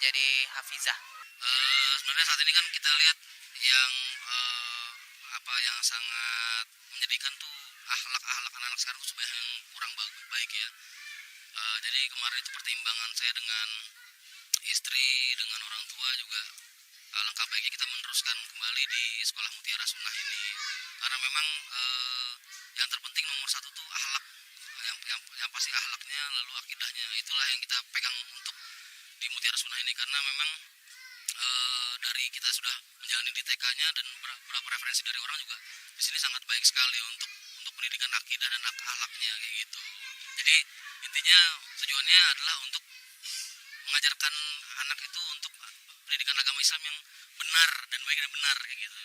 jadi hafizah? Sebenarnya saat ini kan kita lihat yang yang sangat menyedihkan tuh akhlak anak-anak sekarang tuh sebenarnya yang kurang baik ya. Jadi kemarin itu pertimbangan saya dengan istri, dengan orang tua juga alangkah baiknya kita meneruskan kembali di sekolah Mutiara Sunnah ini karena memang yang terpenting nomor satu tuh akhlak, yang pasti akhlaknya, lalu akidahnya itulah yang kita pegang untuk di Mutiara Sunnah ini karena memang dari kita sudah menjalani di TK-nya dan beberapa referensi dari orang juga di sini sangat baik sekali untuk pendidikan akidah dan akhlaknya kayak gitu. Jadi intinya tujuannya adalah untuk mengajarkan anak itu untuk pendidikan agama Islam yang benar dan baik dan benar kayak gitu.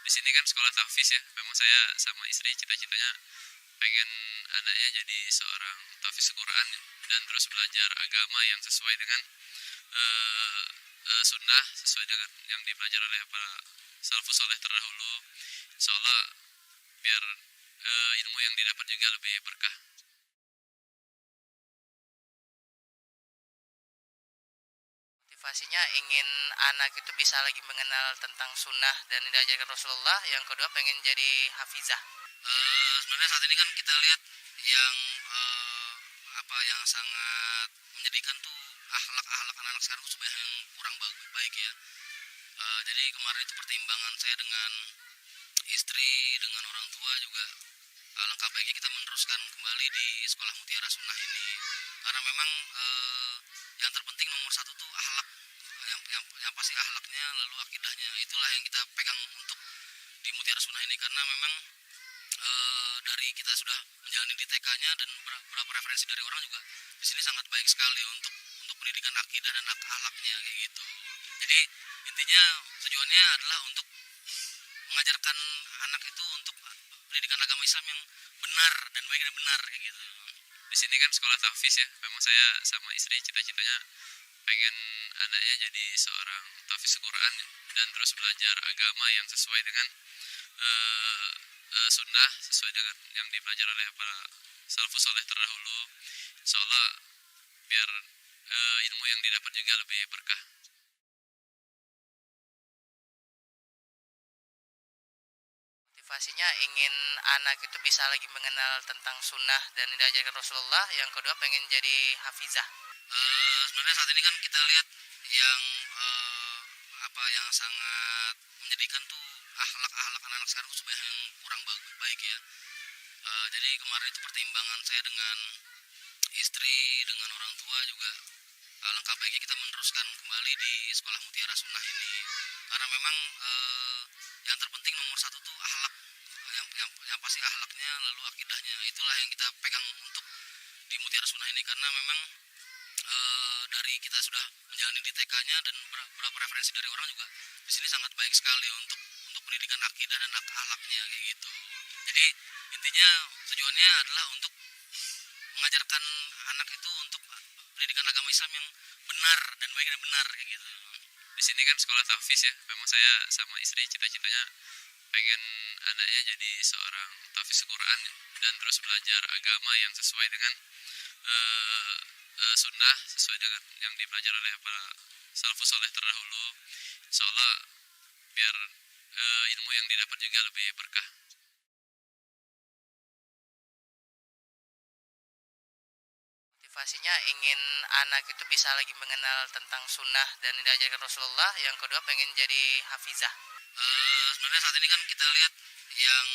Di sini kan sekolah tahfiz ya. Memang saya sama istri cita-citanya pengen anaknya jadi seorang tahfiz Quran ya, dan terus belajar agama yang sesuai dengan sunnah, sesuai dengan yang dipelajari oleh para salafus soleh terdahulu. Insyaallah biar ilmu yang didapat juga lebih berkah. Motivasinya ingin anak itu bisa lagi mengenal tentang sunnah dan yang diajarkan Rasulullah. Yang kedua pengen jadi hafizah. Sebenarnya saat ini kan kita lihat yang yang sangat menyedihkan tuh akhlak anak-anak sekarang tuh sebenarnya yang kurang baik ya. Jadi kemarin itu pertimbangan saya dengan istri, dengan orang tua juga alangkah baiknya kita meneruskan kembali di sekolah Mutiara Sunnah ini karena memang yang terpenting nomor satu tuh akhlak, yang pasti akhlaknya, lalu akidahnya itulah yang kita pegang untuk di Mutiara Sunnah ini karena memang dari kita sudah menjalani di TK-nya dan beberapa referensi dari orang juga di sini sangat baik sekali untuk pendidikan akidah dan akhlaknya kayak gitu. Jadi intinya tujuannya adalah untuk mengajarkan anak itu untuk pendidikan agama Islam yang benar dan baik dan benar kayak gitu. Di sini kan sekolah tahfiz ya. Memang saya sama istri cita-citanya pengen anaknya jadi seorang tahfiz Quran ya, dan terus belajar agama yang sesuai dengan sunnah, sesuai dengan yang dipelajari oleh para salafus soleh terdahulu. Insyaallah biar ilmu yang didapat juga lebih berkah. Motivasinya ingin anak itu bisa lagi mengenal tentang sunnah dan yang diajarkan Rasulullah. Yang kedua pengen jadi hafizah. Sebenarnya saat ini kan kita lihat yang yang sangat menyedihkan tuh akhlak anak-anak sekarang tuh sebenarnya yang kurang baik ya. Jadi kemarin itu pertimbangan saya dengan istri, dengan orang tua juga alangkah baiknya kita meneruskan kembali di sekolah Mutiara Sunnah ini karena memang yang terpenting nomor satu tuh akhlak, yang pasti akhlaknya, lalu akidahnya itulah yang kita pegang untuk di Mutiara Sunnah ini karena memang dari kita sudah menjalani di TK-nya dan beberapa referensi dari orang juga di sini sangat baik sekali untuk pendidikan akidah dan akhlaknya kayak gitu. Jadi intinya tujuannya adalah untuk mengajarkan anak itu untuk pendidikan agama Islam yang benar dan baik dan benar kayak gitu. Di sini kan sekolah tahfiz ya. Memang saya sama istri cita-citanya pengen anaknya jadi seorang tahfiz Quran ya, dan terus belajar agama yang sesuai dengan sunnah, sesuai dengan yang dipelajari oleh para salafus soleh terdahulu. Insyaallah biar ilmu yang didapat juga lebih berkah. Motivasinya ingin anak itu bisa lagi mengenal tentang sunnah dan yang diajarkan Rasulullah. Yang kedua pengen jadi hafizah. Sebenarnya saat ini kan kita lihat yang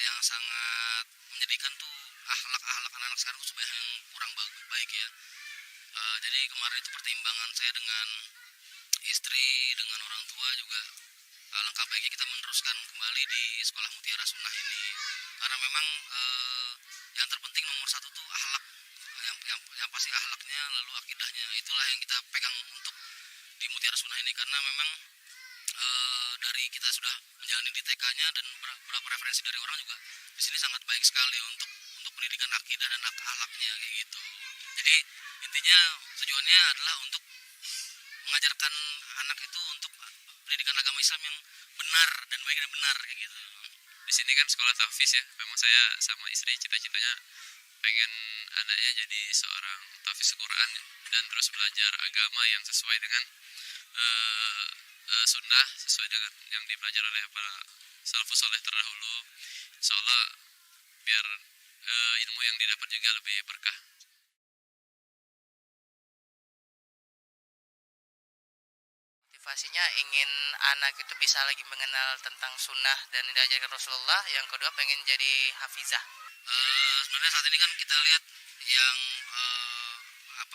yang sangat menyedihkan tuh akhlak anak-anak sekarang tuh sebenarnya yang kurang baik ya. Jadi kemarin itu pertimbangan saya dengan istri, dengan orang tua juga alangkah baiknya kita meneruskan kembali di sekolah Mutiara Sunnah ini karena memang yang terpenting nomor satu tuh akhlak, yang pasti akhlaknya, lalu akidahnya itulah yang kita pegang untuk di Mutiara Sunnah ini karena memang dari kita sudah menjalani di TK-nya dan beberapa referensi dari orang juga di sini sangat baik sekali untuk pendidikan akidah dan akhlaknya kayak gitu. Jadi intinya tujuannya adalah untuk mengajarkan anak itu untuk pendidikan agama Islam yang benar dan baik dan benar kayak gitu. Di sini kan sekolah tahfiz ya. Memang saya sama istri cita-citanya pengen anaknya jadi seorang tahfiz Quran ya, dan terus belajar agama yang sesuai dengan sunnah, sesuai dengan yang dipelajari oleh para salafus soleh terdahulu. Insya Allah biar ilmu yang didapat juga lebih berkah. Motivasinya ingin anak itu bisa lagi mengenal tentang sunnah dan yang diajarkan Rasulullah. Yang kedua pengen jadi hafizah. Sebenarnya saat ini kan kita lihat yang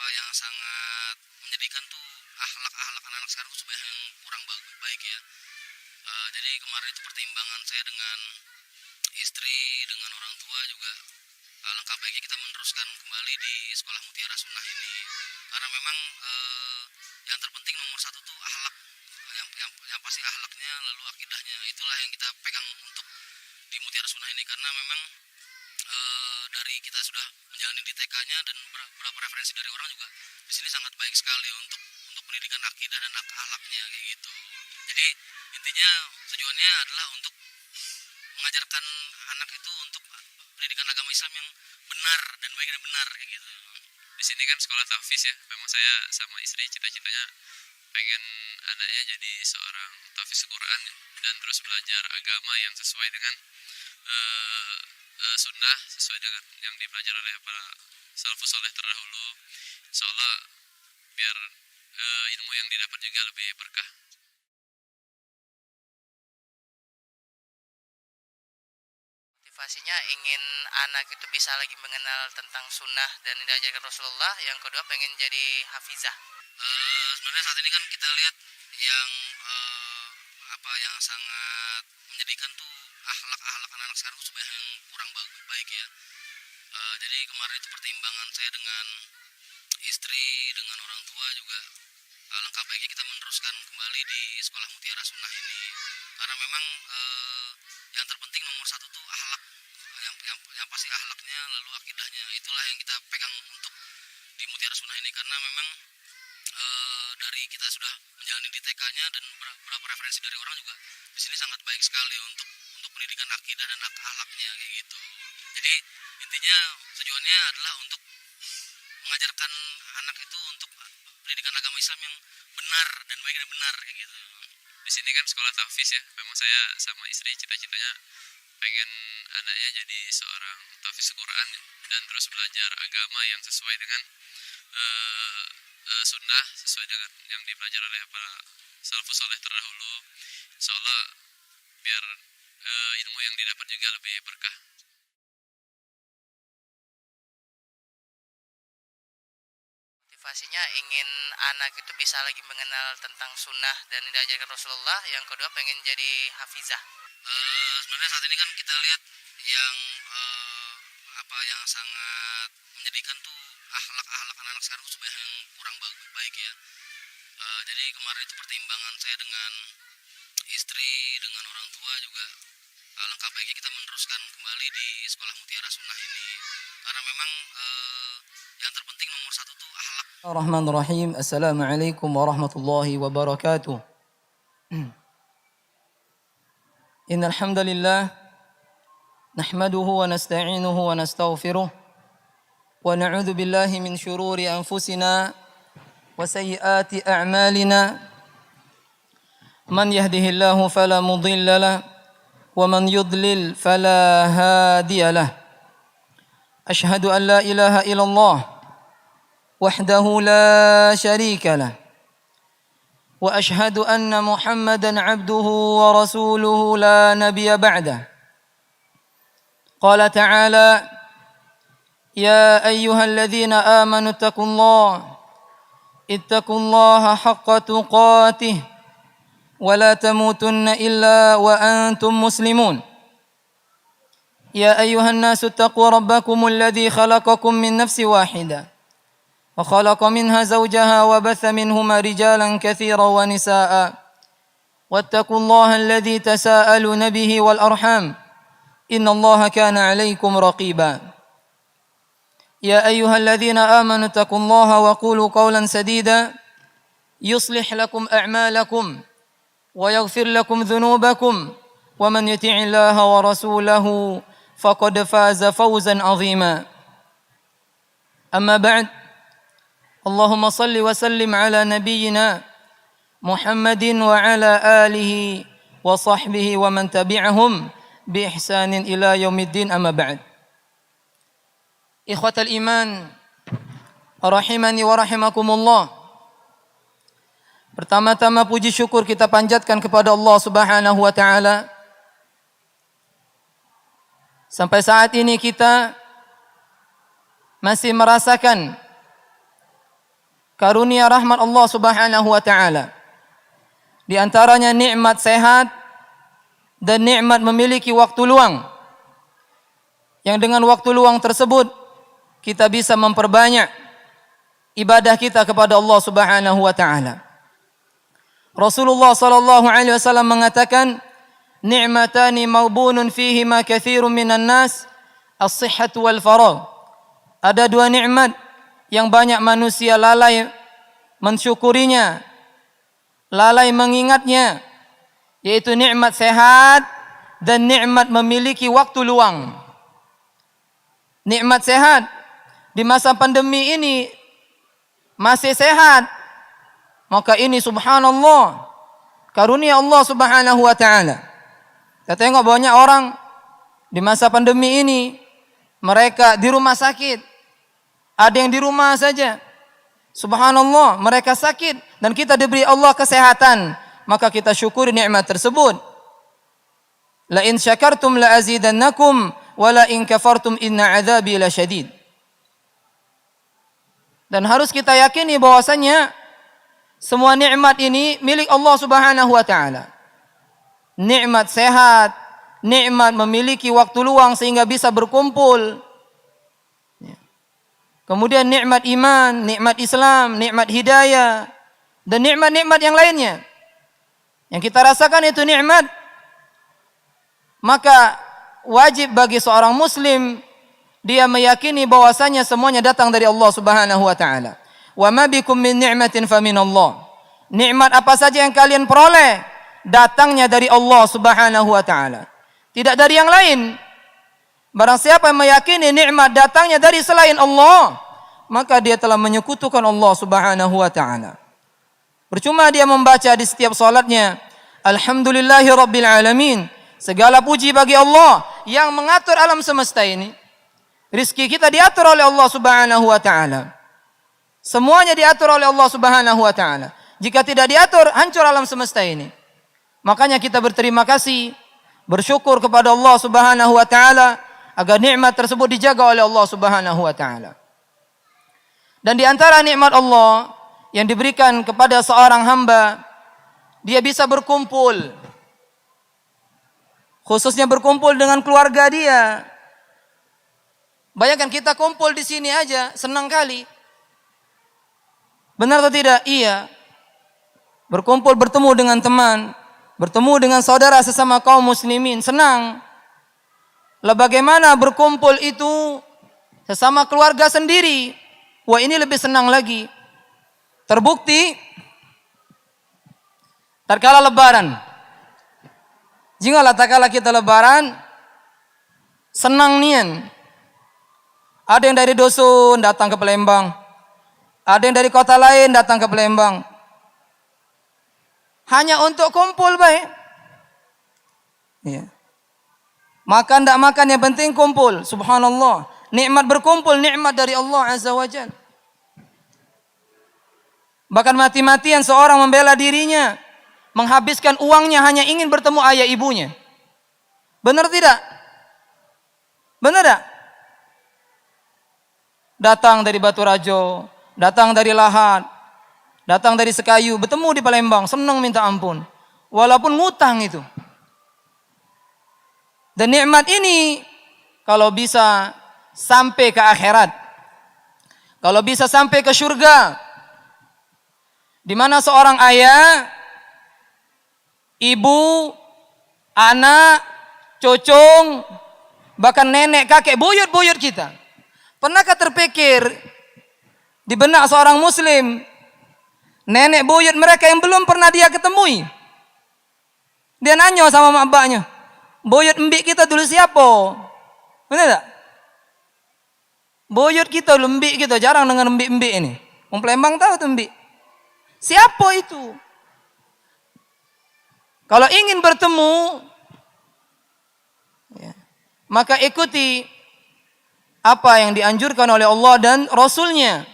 yang sangat menyedihkan tuh akhlak anak-anak sekarang tuh sebanyak yang kurang baik ya. Jadi kemarin itu pertimbangan saya dengan istri, dengan orang tua juga alangkah baiknya kita meneruskan kembali di sekolah Mutiara Sunnah ini, karena memang yang terpenting nomor satu tuh akhlak, yang pasti akhlaknya, lalu akidahnya, itulah yang kita pegang untuk di Mutiara Sunnah ini, karena memang dari kita sudah menjalani di TK-nya dan beberapa referensi dari orang juga di sini sangat baik sekali untuk pendidikan akidah dan akhlaknya kayak gitu. Jadi intinya tujuannya adalah untuk mengajarkan anak itu untuk pendidikan agama Islam yang benar dan baik dan benar kayak gitu. Di sini kan sekolah tahfiz ya. Memang saya sama istri cita-citanya pengen anaknya jadi seorang tahfiz Quran ya, dan terus belajar agama yang sesuai dengan sunnah, sesuai dengan yang dipelajari oleh para salafus soleh terdahulu. Insya Allah biar ilmu yang didapat juga lebih berkah. Motivasinya ingin anak itu bisa lagi mengenal tentang sunnah dan yang diajarkan Rasulullah. Yang kedua pengen jadi hafizah. Sebenarnya saat ini kan kita lihat yang yang sangat menyedihkan tuh akhlak anak-anak sekarang tuh sebanyak yang kurang baik ya. Jadi kemarin itu pertimbangan saya dengan istri, dengan orang tua juga alangkah baiknya kita meneruskan kembali di sekolah Mutiara Sunnah ini, karena memang yang terpenting nomor satu tuh akhlak, yang pasti akhlaknya, lalu akidahnya, itulah yang kita pegang untuk di Mutiara Sunnah ini, karena memang dari kita sudah menjalani di TK-nya dan beberapa referensi dari orang juga di sini sangat baik sekali untuk pendidikan akidah dan akhlaknya kayak gitu. Jadi intinya tujuannya adalah untuk mengajarkan anak itu untuk pendidikan agama Islam yang benar dan baik dan benar kayak gitu. Di sini kan sekolah tahfiz ya. Memang saya sama istri cita-citanya pengen anaknya jadi seorang tahfiz Quran ya, dan terus belajar agama yang sesuai dengan sunnah, sesuai dengan yang dipelajari oleh para salafus soleh terdahulu. Insya Allah biar ilmu yang didapat juga lebih berkah. Motivasinya ingin anak itu bisa lagi mengenal tentang sunnah dan yang diajarkan Rasulullah. Yang kedua pengen jadi hafizah. Sebenarnya saat ini kan kita lihat yang yang sangat menyedihkan tuh akhlak anak-anak sekarang tuh sebanyak yang kurang baik ya. Jadi kemarin itu pertimbangan saya dengan istri, dengan orang tua juga alangkah baiknya kita meneruskan kembali di sekolah Mutiara Sunnah ini, karena memang yang terpenting nomor satu tuh akhlak. Bismillahirrahmanirrahim. Assalamualaikum warahmatullahi wabarakatuh. Innal hamdalillah nahmaduhu wa nasta'inuhu wa nastaghfiruh wa na'udzu billahi min shururi anfusina wa sayyiati a'malina. Man yahdihillahu fala mudilla lahu wa man yudlil fala hadiya lahu. Ashhadu an la ilaha illallah wahdahu la syarika lah wa ashhadu anna Muhammadan abduhu wa rasuluhu la nabiyya ba'dah. Qala ta'ala ya ayyuhalladzina amanu ittaqullaha haqqa tuqatih wa la tamutunna illa wa antum muslimun. يا أيها الناس اتقوا ربكم الذي خلقكم من نفس واحدة وخلق منها زوجها وبث منهما رجالا كثيرا ونساء واتقوا الله الذي تساءلون به والأرحام إن الله كان عليكم رقيبا. يا أيها الذين آمنوا اتقوا الله وقولوا قولا سديدا يصلح لكم أعمالكم ويغفر لكم ذنوبكم ومن يطع الله ورسوله فقد فاز فوزا عظيما. أما بعد Allahumma salli wa sallim ala nabiyyina Muhammadin wa ala alihi wa sahbihi wa man tabi'ahum bi ihsanin ila yaumiddin, amma ba'd. Ikhwatal iman, rahimani wa rahimakumullah. Pertama-tama puji syukur kita panjatkan kepada Allah Subhanahu wa taala. Sampai saat ini kita masih merasakan karunia rahmat Allah Subhanahu wa taala. Di antaranya nikmat sehat dan nikmat memiliki waktu luang. Yang dengan waktu luang tersebut kita bisa memperbanyak ibadah kita kepada Allah Subhanahu wa taala. Rasulullah sallallahu alaihi wasallam mengatakan, "Ni'matani maghbunun fihima katsirun minan nas, as-sihhatu wal faragh." Ada dua nikmat yang banyak manusia lalai mensyukurinya, lalai mengingatnya, yaitu nikmat sehat dan nikmat memiliki waktu luang. Nikmat sehat di masa pandemi ini masih sehat, maka ini subhanallah karunia Allah Subhanahu wa taala. Kita tengok banyak orang di masa pandemi ini mereka di rumah sakit. Ada yang di rumah saja. Subhanallah, mereka sakit dan kita diberi Allah kesehatan, maka kita syukuri nikmat tersebut. La in syakartum la azidannakum wa la in kafartum inna adzabi lasyadid. Dan harus kita yakini bahwasanya semua nikmat ini milik Allah Subhanahu wa taala. Nikmat sehat, nikmat memiliki waktu luang sehingga bisa berkumpul. Kemudian nikmat iman, nikmat Islam, nikmat hidayah, dan nikmat-nikmat yang lainnya. Yang kita rasakan itu nikmat. Maka wajib bagi seorang muslim dia meyakini bahwasanya semuanya datang dari Allah Subhanahu wa taala. Wa ma bikum min ni'matin faminallah. Nikmat apa saja yang kalian peroleh datangnya dari Allah Subhanahu wa taala, tidak dari yang lain. Barang siapa yang meyakini nikmat datangnya dari selain Allah, maka dia telah menyekutukan Allah Subhanahu wa taala. Percuma dia membaca di setiap salatnya, alhamdulillahi rabbil alamin, segala puji bagi Allah yang mengatur alam semesta ini. Rizki kita diatur oleh Allah Subhanahu wa taala. Semuanya diatur oleh Allah Subhanahu wa taala. Jika tidak diatur, hancur alam semesta ini. Makanya kita berterima kasih, bersyukur kepada Allah Subhanahu wa taala agar nikmat tersebut dijaga oleh Allah Subhanahu wa taala. Dan di antara nikmat Allah yang diberikan kepada seorang hamba, dia bisa berkumpul. Khususnya berkumpul dengan keluarga dia. Bayangkan kita kumpul di sini aja, senang kali. Benar atau tidak? Iya. Berkumpul, bertemu dengan teman, bertemu dengan saudara sesama kaum muslimin, senang. Lah bagaimana berkumpul itu sesama keluarga sendiri? Wah, ini lebih senang lagi. Terbukti tatkala lebaran. Jikalau tatkala kita lebaran senang nian. Ada yang dari dusun datang ke Palembang. Ada yang dari kota lain datang ke Palembang. Hanya untuk kumpul baik. Ya. Makan tak makan yang penting kumpul. Subhanallah. Nikmat berkumpul, nikmat dari Allah Azza wa Jalla. Bahkan mati-matian seorang membela dirinya, menghabiskan uangnya hanya ingin bertemu ayah ibunya. Benar tidak? Benar tak? Datang dari Baturajo, datang dari Lahat, datang dari Sekayu, bertemu di Palembang, senang minta ampun. Walaupun ngutang itu. Dan nikmat ini kalau bisa sampai ke akhirat, kalau bisa sampai ke surga, di mana seorang ayah, ibu, anak, cocong, bahkan nenek, kakek, buyut-buyut kita. Pernahkah terpikir di benak seorang muslim, nenek buyut mereka yang belum pernah dia ketemui, dia nanya sama mak baknya, buyut embik kita dulu siapa? Benar tak? Buyut kita dulu embik kita, jarang dengan embik-embik ini. Wong Palembang tahu tuh Mbi. Siapa itu? Kalau ingin bertemu, ya, maka ikuti apa yang dianjurkan oleh Allah dan Rasulnya.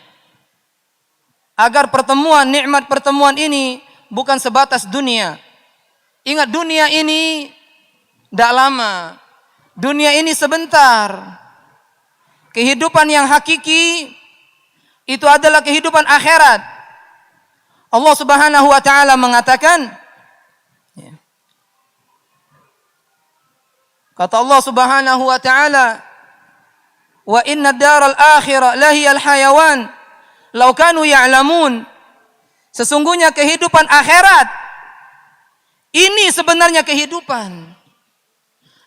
Agar pertemuan, nikmat pertemuan ini bukan sebatas dunia. Ingat, dunia ini tidak lama. Dunia ini sebentar. Kehidupan yang hakiki itu adalah kehidupan akhirat. Allah Subhanahu wa taala mengatakan, ya, kata Allah Subhanahu wa taala, "Wa inna daral akhirah lahiyal hayawan law kanu ya'lamun." Sesungguhnya kehidupan akhirat ini sebenarnya kehidupan.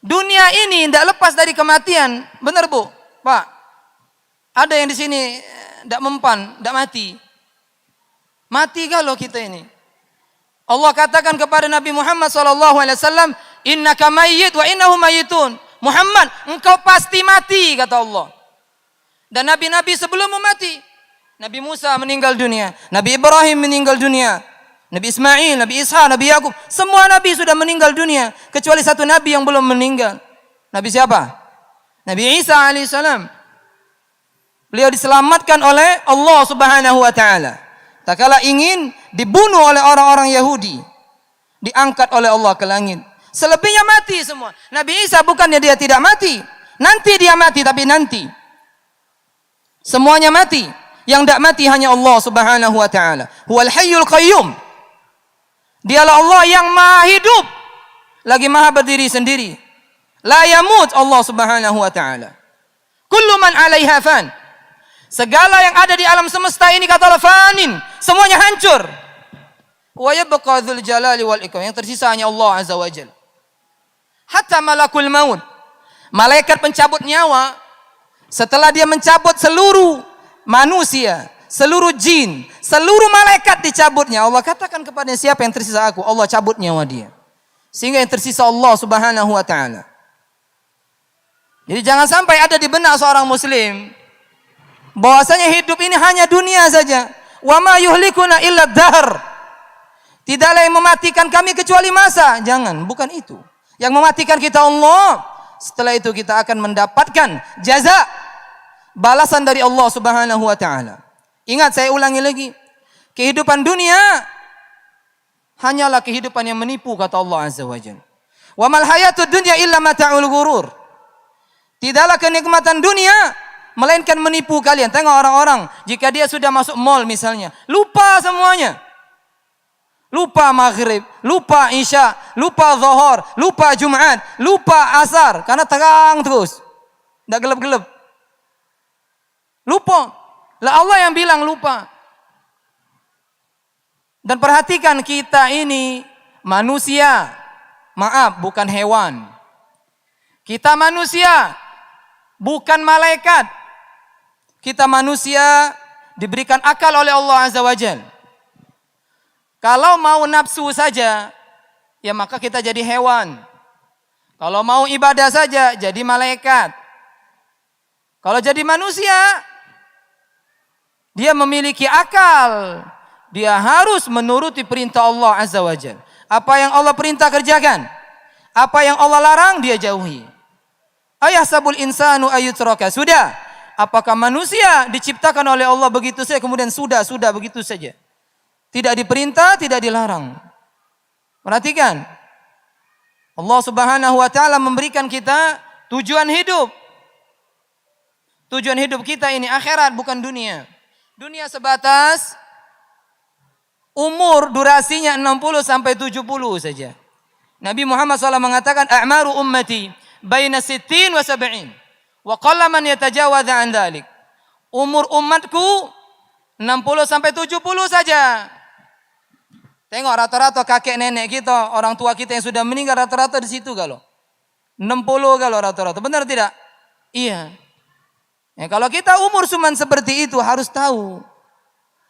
Dunia ini tidak lepas dari kematian. Benar Bu? Pak, ada yang di sini tidak mempan, tidak mati. Mati kalau kita ini. Allah katakan kepada Nabi Muhammad SAW, "Innaka mayyit wa innahum mayyitun." Muhammad, engkau pasti mati, kata Allah. Dan nabi-nabi sebelum mati. Nabi Musa meninggal dunia, Nabi Ibrahim meninggal dunia, Nabi Ismail, Nabi Ishak, Nabi Yakub, semua nabi sudah meninggal dunia, kecuali satu nabi yang belum meninggal. Nabi siapa? Nabi Isa alaihissalam. Beliau diselamatkan oleh Allah Subhanahu wa taala. Tak kala ingin dibunuh oleh orang-orang Yahudi, diangkat oleh Allah ke langit. Selebihnya mati semua. Nabi Isa bukannya dia tidak mati, nanti dia mati, tapi nanti semuanya mati. Yang tidak mati hanya Allah Subhanahu wa taala. Huwal hayyul qayyum. Dialah Allah yang maha hidup, lagi maha berdiri sendiri. La yamut Allah Subhanahu wa taala. Kullu man 'alaiha fan. Segala yang ada di alam semesta ini kata Allah fanin, semuanya hancur. Wa yabqa dzul jalali wal ikram. Yang tersisa hanya Allah Azza wa Jalla. Hatta malakul maut, malaikat pencabut nyawa, setelah dia mencabut seluruh manusia, seluruh jin, seluruh malaikat dicabutnya, Allah katakan kepadanya, siapa yang tersisa aku? Allah cabut nyawa dia. Sehingga yang tersisa Allah Subhanahu wa taala. Jadi jangan sampai ada di benak seorang muslim bahwasanya hidup ini hanya dunia saja. Wa ma yuhlikuna illa dahr. Tidaklah yang mematikan kami kecuali masa. Jangan, bukan itu. Yang mematikan kita Allah. Setelah itu kita akan mendapatkan jaza, balasan dari Allah Subhanahu wa taala. Ingat, saya ulangi lagi. Kehidupan dunia hanyalah kehidupan yang menipu, kata Allah Azza wa Jalla. Wa mal hayatud dunya illa mata'ul ghurur. Tidaklah kenikmatan dunia melainkan menipu kalian. Tengok orang-orang, jika dia sudah masuk mall misalnya, lupa semuanya. Lupa maghrib, lupa isya, lupa zuhur, lupa Jumat, lupa asar, karena terang terus, tidak gelap-gelap. Lupa. Lah Allah yang bilang lupa. Dan perhatikan, kita ini manusia. Maaf, bukan hewan. Kita manusia, bukan malaikat. Kita manusia diberikan akal oleh Allah Azza wa Jalla. Kalau mau nafsu saja, ya maka kita jadi hewan. Kalau mau ibadah saja, jadi malaikat. Kalau jadi manusia, dia memiliki akal. Dia harus menuruti perintah Allah Azza wa Jalla. Apa yang Allah perintah kerjakan. Apa yang Allah larang dia jauhi. Ayahsabul insanu ayyutraka. Sudah. Apakah manusia diciptakan oleh Allah begitu saja kemudian sudah begitu saja. Tidak diperintah, tidak dilarang. Perhatikan. Allah Subhanahu wa taala memberikan kita tujuan hidup. Tujuan hidup kita ini akhirat, bukan dunia. Dunia sebatas umur, durasinya 60 sampai 70 saja. Nabi Muhammad SAW mengatakan, "A'maru ummati baina 60 wa 70 wa qalla man yatajawadha an dzalik." Umur umatku 60 sampai 70 saja. Tengok rata-rata kakek nenek kita, orang tua kita yang sudah meninggal rata-rata di situ kalau 60 kalau rata-rata. Benar tidak? Iya. Ya, kalau kita umur cuma seperti itu harus tahu.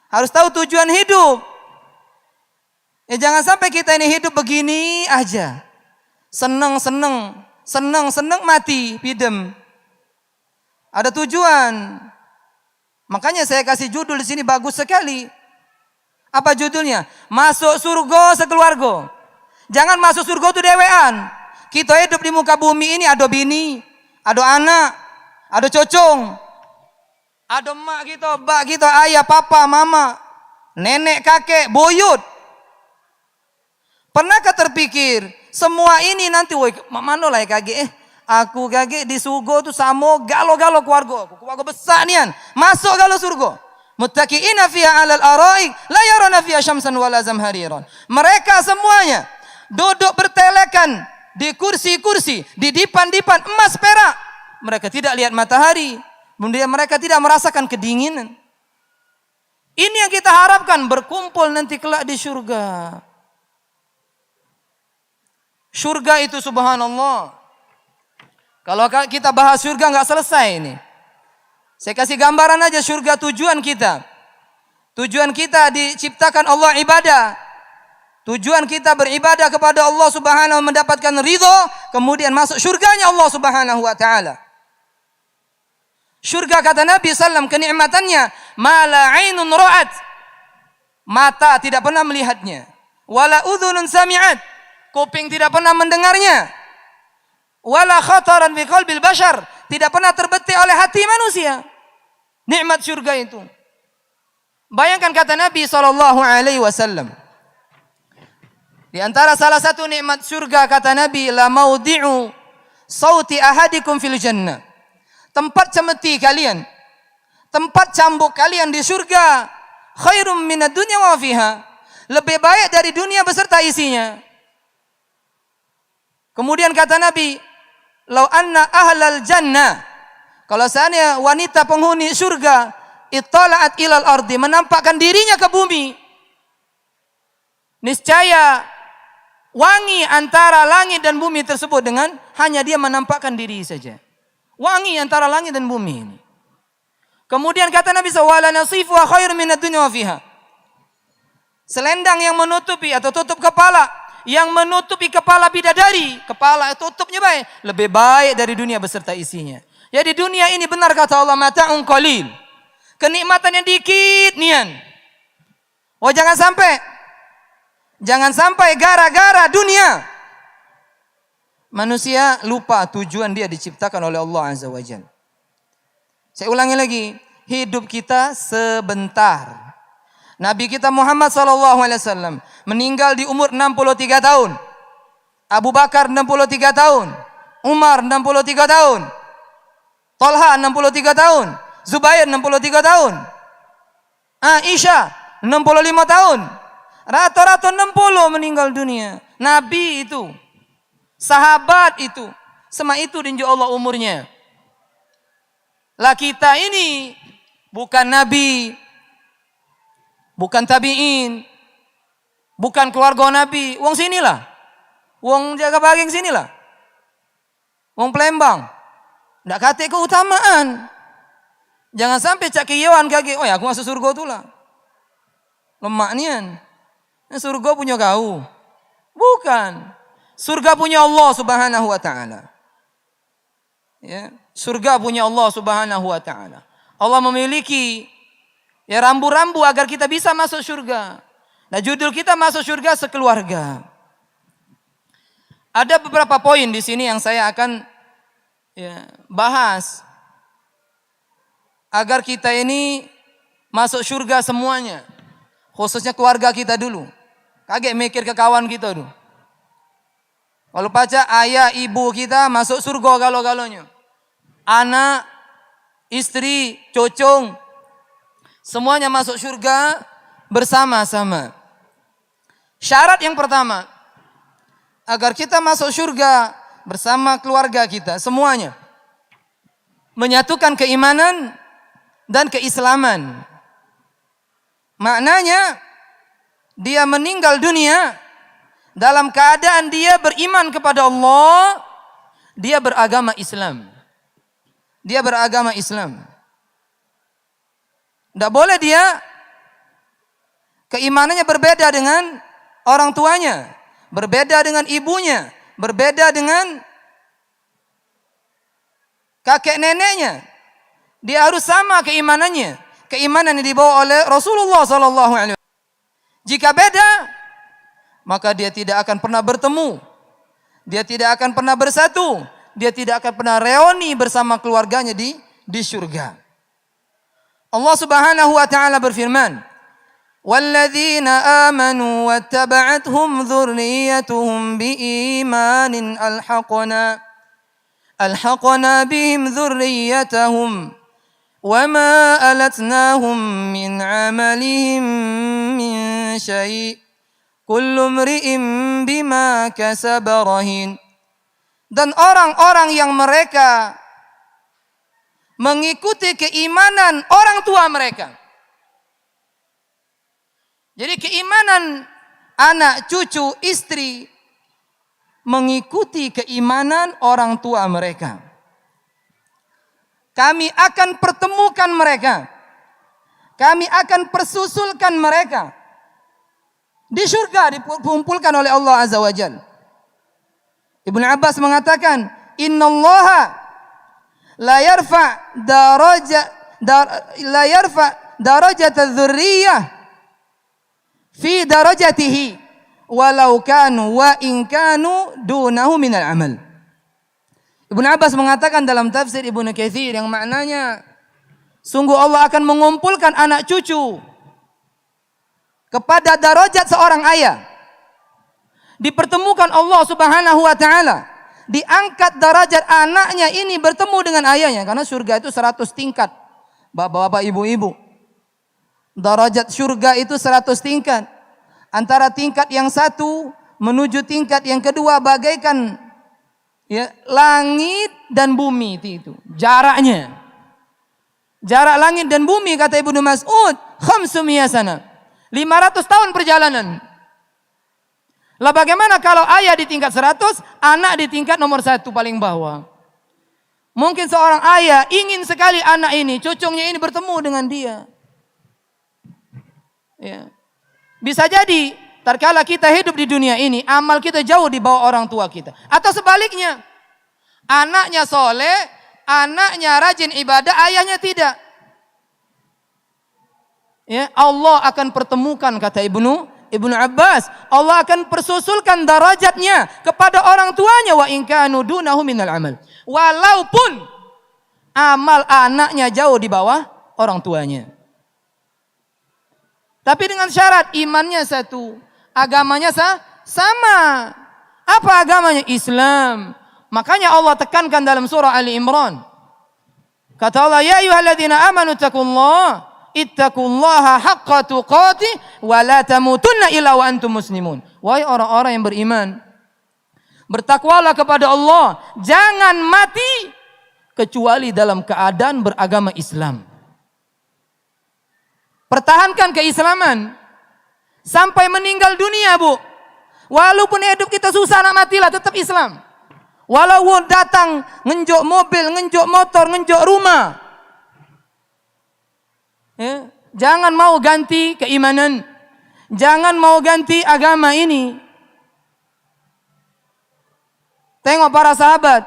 Harus tahu tujuan hidup. Ya, jangan sampai kita ini hidup begini aja. Seneng mati, pidem. Ada tujuan. Makanya saya kasih judul di sini bagus sekali. Apa judulnya? Masuk surga sekeluarga. Jangan masuk surga itu dewean. Kita hidup di muka bumi ini ada bini, ada anak, ada cocong, ada emak kita, bak kita, ayah, papa, mama, nenek, kakek, buyut. Pernahkah terpikir semua ini nanti, woi, mana lah kakek? Aku kakek di surga tu sama galo-galo keluarga aku. Keluarga besar nian. Masuk galo surga. Muttaqiina fiha 'alal araik la yarana fiha syamsan wala zamhariran. Mereka semuanya duduk bertelekan di kursi-kursi, di dipan-dipan emas perak. Mereka tidak lihat matahari. Kemudian mereka tidak merasakan kedinginan. Ini yang kita harapkan berkumpul nanti kelak di surga. Surga itu subhanallah. Kalau kita bahas surga nggak selesai ini. Saya kasih gambaran aja surga tujuan kita. Tujuan kita diciptakan Allah ibadah. Tujuan kita beribadah kepada Allah subhanahu mendapatkan ridho. Kemudian masuk surganya Allah subhanahu wa ta'ala. Surga kata Nabi SAW kenikmatannya. Ma la ainun ra'at. Mata tidak pernah melihatnya. Wala udhunun sami'at. Kuping tidak pernah mendengarnya. Wala khataran fi qalbil bashar. Tidak pernah terbetik oleh hati manusia. Nikmat surga itu. Bayangkan kata Nabi SAW. Di antara salah satu nikmat surga kata Nabi. La maudi'u sauti ahadikum fil jannah. Tempat cemeti kalian. Tempat cambuk kalian di surga. Khairum minad dunya wa fiha. Lebih baik dari dunia beserta isinya. Kemudian kata Nabi, "Lau anna ahlal jannah." Kalau seandainya wanita penghuni surga ittala'at ilal ardi, menampakkan dirinya ke bumi, niscaya wangi antara langit dan bumi tersebut dengan hanya dia menampakkan diri saja. Wangi antara langit dan bumi ini. Kemudian kata Nabi SAW, "Nasifuha khairun minad dunya wa fiha." Selendang yang menutupi atau tutup kepala, yang menutupi kepala bidadari, kepala tutupnya baik, lebih baik dari dunia beserta isinya. Ya di dunia ini benar kata Allah, mata'un qalil. Kenikmatannya dikit nian. Oh jangan sampai gara-gara dunia manusia lupa tujuan dia diciptakan oleh Allah Azza wa Jalla. Saya ulangi lagi, hidup kita sebentar. Nabi kita Muhammad SAW meninggal di umur 63 tahun. Abu Bakar 63 tahun. Umar 63 tahun. Talha 63 tahun. Zubair 63 tahun. Aisyah 65 tahun. Rata-rata 60 meninggal dunia. Nabi itu. Sahabat itu. Sama itu dinjau Allah umurnya. Lah kita ini bukan Nabi. Bukan tabi'in. Bukan keluarga Nabi. Wong sinilah. Wong Jaga Baging sinilah. Wong Palembang. Ndak kate keutamaan. Jangan sampai cak kiyawan kaki. Oh ya aku masuk surga tu lah. Lemak nian. Surga punya kau. Bukan. Surga punya Allah subhanahu wa ta'ala. Ya. Surga punya Allah subhanahu wa ta'ala. Allah memiliki ya rambu-rambu agar kita bisa masuk surga. Nah judul kita masuk surga sekeluarga. Ada beberapa poin di sini yang saya akan bahas agar kita ini masuk surga semuanya. Khususnya keluarga kita dulu. Kaget mikir ke kawan kita dulu. Kalau baca ayah ibu kita masuk surga galo-galonya. Anak, istri, cocong, semuanya masuk surga bersama-sama. Syarat yang pertama, agar kita masuk surga bersama keluarga kita semuanya, menyatukan keimanan dan keislaman. Maknanya dia meninggal dunia dalam keadaan dia beriman kepada Allah, dia beragama Islam. Dia beragama Islam. Tidak boleh dia keimanannya berbeda dengan orang tuanya, berbeda dengan ibunya, berbeda dengan kakek neneknya. Dia harus sama keimanannya. keimanan yang dibawa oleh Rasulullah sallallahu alaihi wasallam. Jika beda, maka dia tidak akan pernah bertemu. Dia tidak akan pernah bersatu. Dia tidak akan pernah reuni bersama keluarganya di surga. Allah Subhanahu wa taala berfirman, "Walladzina amanu wattaba'athum dzurriyyatuhum biimanin alhaqna bihim dzurriyyatahum wama alatnahum min 'amalihim min syai'. Kullu mri'in bima kasaba rahin." Dan orang-orang yang mereka mengikuti keimanan orang tua mereka. Jadi keimanan anak, cucu, istri mengikuti keimanan orang tua mereka. Kami akan pertemukan mereka. Kami akan persusulkan mereka. Di surga dikumpulkan oleh Allah Azza wa Jalla. Ibnu Abbas mengatakan, "Innallaha la yarfa darajat dzurriyyah fi darajatihi walau kanu wa in kanu dunahu minal amal." Ibnu Abbas mengatakan dalam tafsir Ibnu Katsir yang maknanya, sungguh Allah akan mengumpulkan anak cucu kepada darajat seorang ayah. Dipertemukan Allah Subhanahu wa taala, diangkat derajat anaknya ini bertemu dengan ayahnya, karena surga itu 100 tingkat. Bapak-bapak, ibu-ibu, derajat surga itu 100 tingkat. Antara tingkat yang satu menuju tingkat yang kedua bagaikan langit dan bumi itu jaraknya. Jarak langit dan bumi kata Ibnu Mas'ud 500 sana. 500 tahun perjalanan. Lah bagaimana kalau ayah di tingkat 100, anak di tingkat nomor 1 paling bawah? Mungkin seorang ayah ingin sekali anak ini, cucunya ini bertemu dengan dia. Ya. Bisa jadi, tatkala kita hidup di dunia ini, amal kita jauh di bawah orang tua kita. Atau sebaliknya, anaknya soleh, anaknya rajin ibadah, ayahnya tidak. Ya, Allah akan pertemukan, kata Ibnu Abbas, Allah akan persusulkan darajatnya kepada orang tuanya, wa in kanu dunahu minal amal. Walaupun amal anaknya jauh di bawah orang tuanya. Tapi dengan syarat imannya satu, agamanya sama. Apa agamanya? Islam. Makanya Allah tekankan dalam surah Ali Imran. Kata Allah, ya ayyuhalladzina amanu taqullaha ittaqullaha haqqa tuqatih wa la tamutunna illa wa antum muslimun. Wahai orang-orang yang beriman, bertakwalah kepada Allah, jangan mati kecuali dalam keadaan beragama Islam. Pertahankan keislaman sampai meninggal dunia, Bu. Walaupun hidup kita susah nak matilah tetap Islam. Walaupun datang ngenjok mobil, ngenjok motor, ngenjok rumah. Ya, jangan mau ganti keimanan. Jangan mau ganti agama ini. Tengok para sahabat.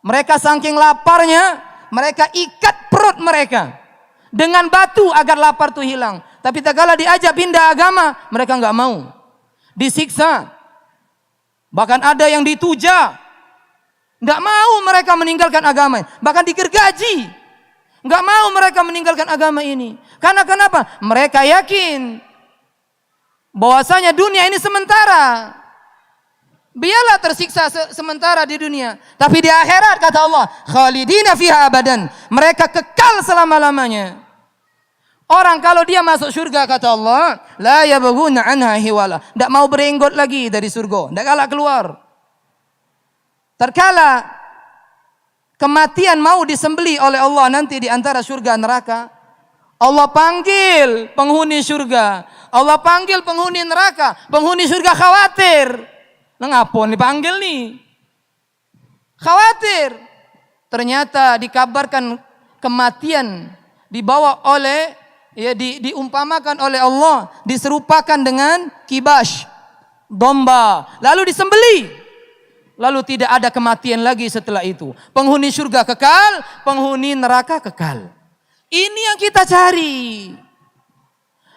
Mereka saking laparnya, mereka ikat perut mereka dengan batu agar lapar itu hilang. Tapi tak kala diajak pindah agama, mereka enggak mau. Disiksa. Bahkan ada yang dituja. Enggak mau mereka meninggalkan agama. Bahkan digergaji. Enggak mau mereka meninggalkan agama ini. Karena kenapa? Mereka yakin bahwasanya dunia ini sementara. Biarlah tersiksa sementara di dunia, tapi di akhirat kata Allah, khalidina fiha abadan. Mereka kekal selama-lamanya. Orang kalau dia masuk surga kata Allah, la yabghuna anha hiwala. Enggak mau berenggot lagi dari surga, enggak galak keluar. Terkala kematian mau disembelih oleh Allah nanti di antara surga neraka, Allah panggil penghuni surga, Allah panggil penghuni neraka. Penghuni surga khawatir. Nah ngapun dipanggil nih? Khawatir. Ternyata dikabarkan kematian dibawa oleh, diumpamakan oleh Allah, diserupakan dengan kibas, domba, lalu disembelih. Lalu tidak ada kematian lagi setelah itu. Penghuni surga kekal, penghuni neraka kekal. Ini yang kita cari.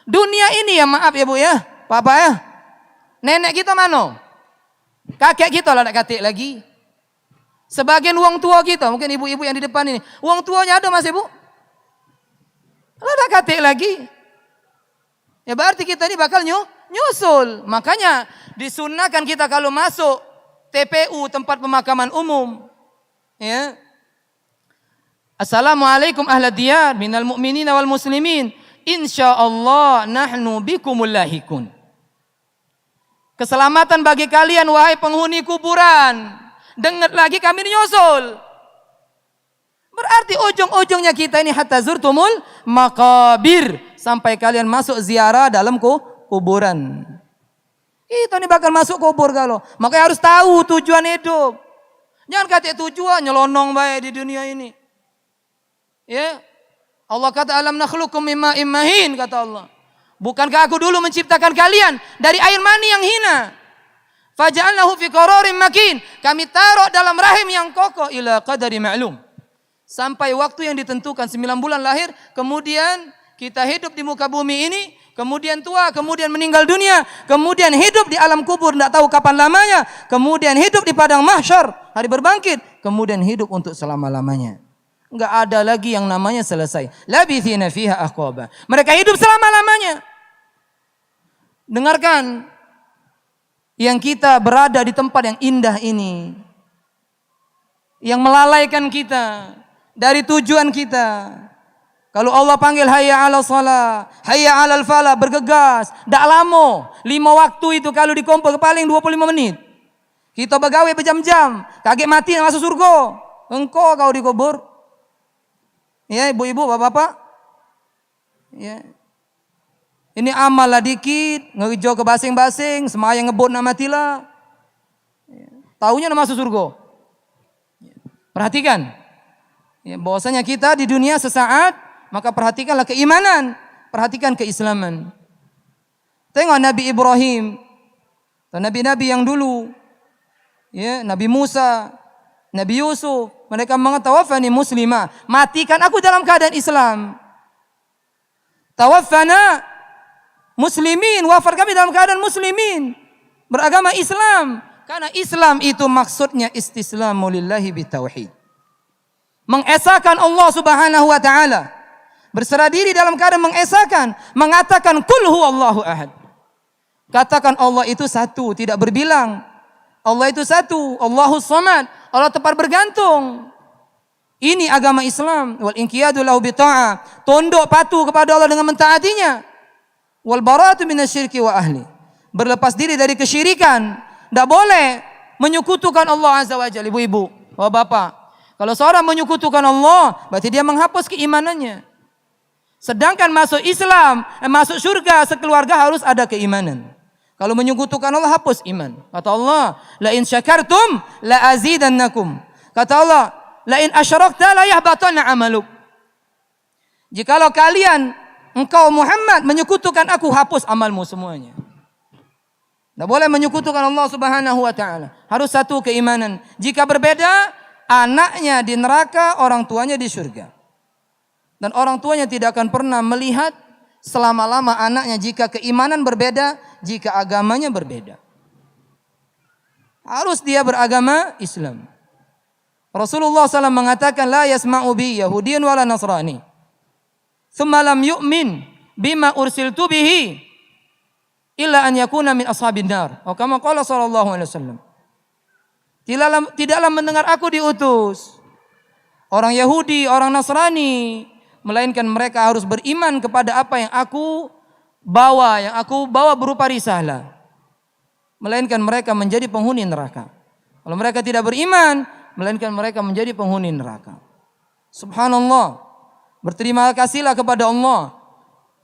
Dunia ini ya, maaf ya Bu ya, Papa ya. Nenek kita mana? Kakek kita lah nak katik lagi. Sebagian uang tua kita, mungkin ibu-ibu yang di depan ini, uang tuanya ada masih Bu? Lah nak katik lagi. Ya berarti kita ini bakal nyusul. Makanya disunahkan kita kalau masuk TPU, tempat pemakaman umum, ya. Assalamualaikum ahla diyar minal mu'minina wal muslimin. Insyaallah nahnu bikumul lahikun. Keselamatan bagi kalian wahai penghuni kuburan. Dengar lagi kami nyusul. Berarti ujung-ujungnya kita ini hatta zurtumul maqabir. Sampai kalian masuk ziarah dalam kuburan. Kita ini bakal masuk kubur kalau. Makanya harus tahu tujuan hidup. Jangan kata tujuan nyelonong baik di dunia ini. Ya. Allah kata alam nakhluqukum mimma immahin, kata Allah. Bukankah aku dulu menciptakan kalian dari air mani yang hina? Faja'alnahu fi qararin makin. Kami taruh dalam rahim yang kokoh ila qadari ma'lum. Sampai waktu yang ditentukan 9 bulan lahir, kemudian kita hidup di muka bumi ini, kemudian tua, kemudian meninggal dunia, kemudian hidup di alam kubur tidak tahu kapan lamanya, kemudian hidup di padang mahsyar, hari berbangkit, kemudian hidup untuk selama-lamanya. Enggak ada lagi yang namanya selesai. Labithina fiha ahqaba. Mereka hidup selama-lamanya. Dengarkan, yang kita berada di tempat yang indah ini, yang melalaikan kita dari tujuan kita. Kalau Allah panggil hayya 'ala shalah, hayya 'alal falah, bergegas, ndak lama. 5 waktu itu kalau dikumpul paling 25 menit. Kita begawe berjam-jam, kaget mati nak masuk surga. Engkau kau dikubur. Ya, ibu-ibu, bapak-bapak. Ya. Ini amal lah dikit, ngejo ke basing-basing, semayang ngebut nak matilah. Ya. Taunya nak masuk surga. Ya. Perhatikan. Ya, bahwasanya kita di dunia sesaat, maka perhatikanlah keimanan, perhatikan keislaman. Tengok Nabi Ibrahim, nabi-nabi yang dulu, ya, Nabi Musa, Nabi Yusuf, mereka mengatakan muslimah, matikan aku dalam keadaan Islam. Tawaffana muslimin, wafat kami dalam keadaan muslimin, beragama Islam. Karena Islam itu maksudnya istislamu lillahi bitauhid. Mengesahkan Allah Subhanahu wa taala. Berserah diri dalam keadaan mengesahkan, mengatakan qul huwallahu ahad. Katakan Allah itu satu, tidak berbilang. Allah itu satu, Allahus samad, Allah tempat bergantung. Ini agama Islam. Wal inqiyadu lahu bi ta'ah, tunduk patuh kepada Allah dengan mentaatinya. Wal bara'atu minasyirki wa ahli, berlepas diri dari kesyirikan. Tidak boleh menyekutukan Allah Azza wa Jalla. Ibu-ibu, bapak-bapak, kalau seorang menyekutukan Allah, berarti dia menghapus keimanannya. Sedangkan masuk Islam, masuk surga sekeluarga harus ada keimanan. Kalau menyekutukan Allah, hapus iman. Kata Allah, la in syakartum la azidannakum. Kata Allah, la in asyrakta la yahbatanna amaluk. Jikalau kalian, engkau Muhammad menyekutukan aku, hapus amalmu semuanya. Tidak boleh menyekutukan Allah Subhanahu wa taala. Harus satu keimanan. Jika berbeda, anaknya di neraka, orang tuanya di surga. Dan orang tuanya tidak akan pernah melihat selama-lama anaknya jika keimanan berbeda, jika agamanya berbeda. Harus dia beragama Islam. Rasulullah SAW mengatakan, la yasma'u bi Yahudiyan wala Nasrani thumma lam yu'min bima ursiltu bihi illa an yakuna min ashabin nar. Atau kama qala sallallahu alaihi wasallam. Tidaklah mendengar aku diutus orang Yahudi, orang Nasrani, melainkan mereka harus beriman kepada apa yang aku bawa berupa risalah. Melainkan mereka menjadi penghuni neraka. Kalau mereka tidak beriman, melainkan mereka menjadi penghuni neraka. Subhanallah. Berterima kasihlah kepada Allah.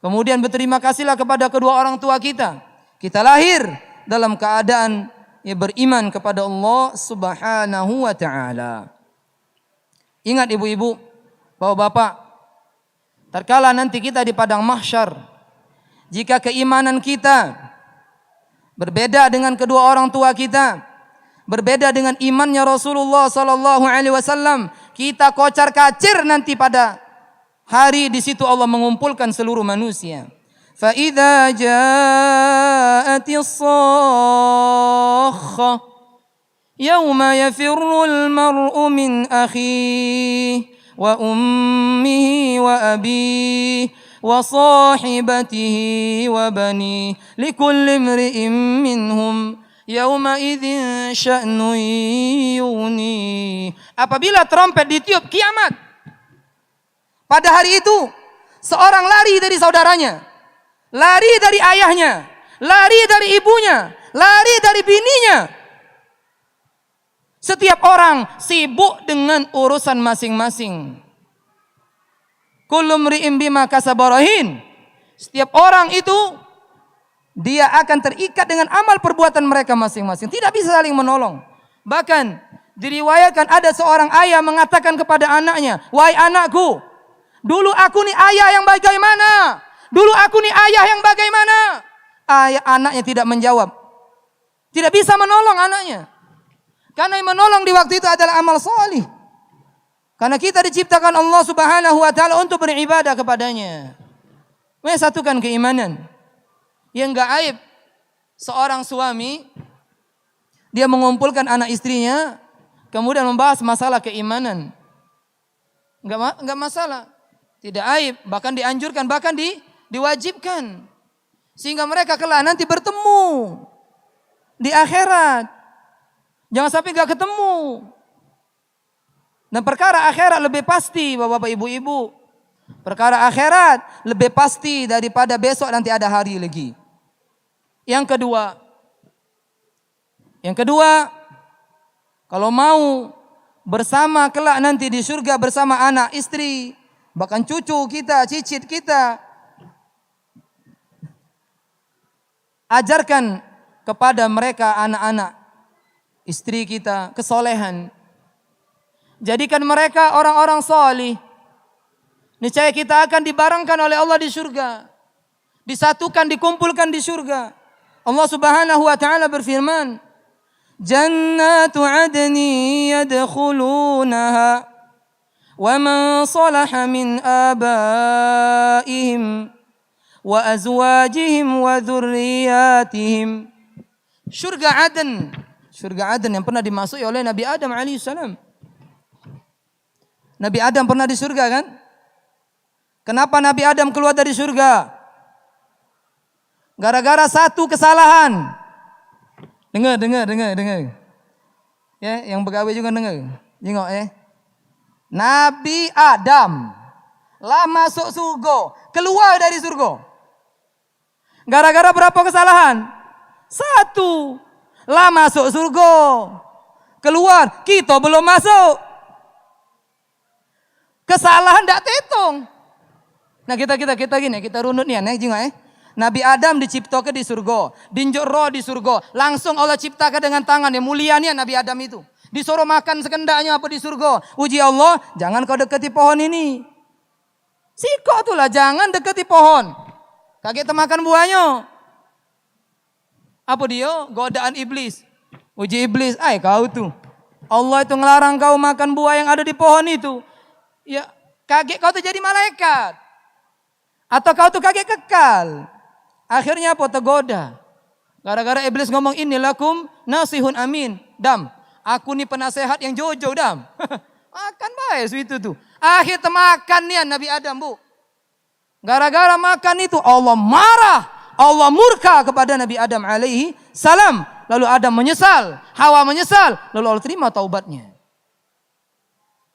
Kemudian berterima kasihlah kepada kedua orang tua kita. Kita lahir dalam keadaan beriman kepada Allah Subhanahu wa taala. Ingat ibu-ibu, bapak-bapak, tatkala nanti kita di padang mahsyar, jika keimanan kita berbeda dengan kedua orang tua kita, berbeda dengan imannya Rasulullah sallallahu alaihi wasallam, kita kocar-kacir nanti pada Hari di situ Allah mengumpulkan seluruh manusia. Fa idza ja'atis sakhah yauma yafirrul mar'u min akhihi wa ummihi wa abihi wa sahibatihi wa banihi likulli imri'in minhum yauma idzin sya'nun yughni. Apabila trompet ditiup kiamat, pada hari itu seorang lari dari saudaranya, lari dari ayahnya, lari dari ibunya, lari dari bininya. Setiap orang sibuk dengan urusan masing-masing. Kullu mri'in bima kasaba rahin. Setiap orang itu dia akan terikat dengan amal perbuatan mereka masing-masing. Tidak bisa saling menolong. Bahkan diriwayatkan ada seorang ayah mengatakan kepada anaknya, "Wahai anakku, dulu aku nih ayah yang bagaimana? Dulu aku nih ayah yang bagaimana?" Anaknya tidak menjawab. Tidak bisa menolong anaknya. Karena yang menolong di waktu itu adalah amal salih. Karena kita diciptakan Allah Subhanahu wa taala untuk beribadah kepadanya. Menyatukan keimanan. Yang enggak aib seorang suami dia mengumpulkan anak istrinya kemudian membahas masalah keimanan. Enggak masalah. Tidak aib, bahkan dianjurkan, bahkan diwajibkan. Sehingga mereka kelak nanti bertemu di akhirat. Jangan sampai enggak ketemu. Dan perkara akhirat lebih pasti, Bapak Ibu-ibu. Perkara akhirat lebih pasti daripada besok nanti ada hari lagi. Yang kedua, kalau mau bersama kelak nanti di surga bersama anak, istri, bahkan cucu kita, cicit kita, ajarkan kepada mereka anak-anak, istri kita, kesolehan. Jadikan mereka orang-orang salih. Niscaya kita akan dibarengkan oleh Allah di surga. Disatukan, dikumpulkan di surga. Allah Subhanahu wa taala berfirman, "Jannatu 'adni yadkhulunaha wa man salaha min abaihim wa azwajihim wa dzurriyyatihim." Surga Aden yang pernah dimasuki oleh Nabi Adam alaihissalam. Nabi Adam pernah di surga kan? Kenapa Nabi Adam keluar dari surga? Gara-gara satu kesalahan. Dengar. Ya, yang pegawai juga dengar. Jengok ya. Nabi Adam lah masuk surga, keluar dari surga. Gara-gara berapa kesalahan? Satu. Lah masuk surga, keluar, kita belum masuk. Kesalahan tidak terhitung. Nah kita gini, kita runut nih, jengok ya. Nabi Adam diciptakan di surga, dinjuk roh di surga, langsung Allah ciptakan dengan tangan yang mulianya Nabi Adam itu. Disuruh makan sekendaknya apa di surga. Uji Allah, jangan kau dekati pohon ini. Sikok itulah, jangan dekati pohon. Kaget makan buahnya. Apa dia? Godaan iblis. Uji iblis, kau tuh. Allah itu ngelarang kau makan buah yang ada di pohon itu. Ya, kaget kau tuh jadi malaikat. Atau kau tuh kaget kekal. Akhirnya apa? Tergoda. Gara-gara iblis ngomong, "Inni lakum nasihun amin." Dam, aku nih penasehat yang jojo, Dam. Makan baik itu tuh. Akhir termakan nih Nabi Adam, Bu. Gara-gara makan itu Allah marah, Allah murka kepada Nabi Adam alaihi salam. Lalu Adam menyesal, Hawa menyesal, lalu Allah terima taubatnya.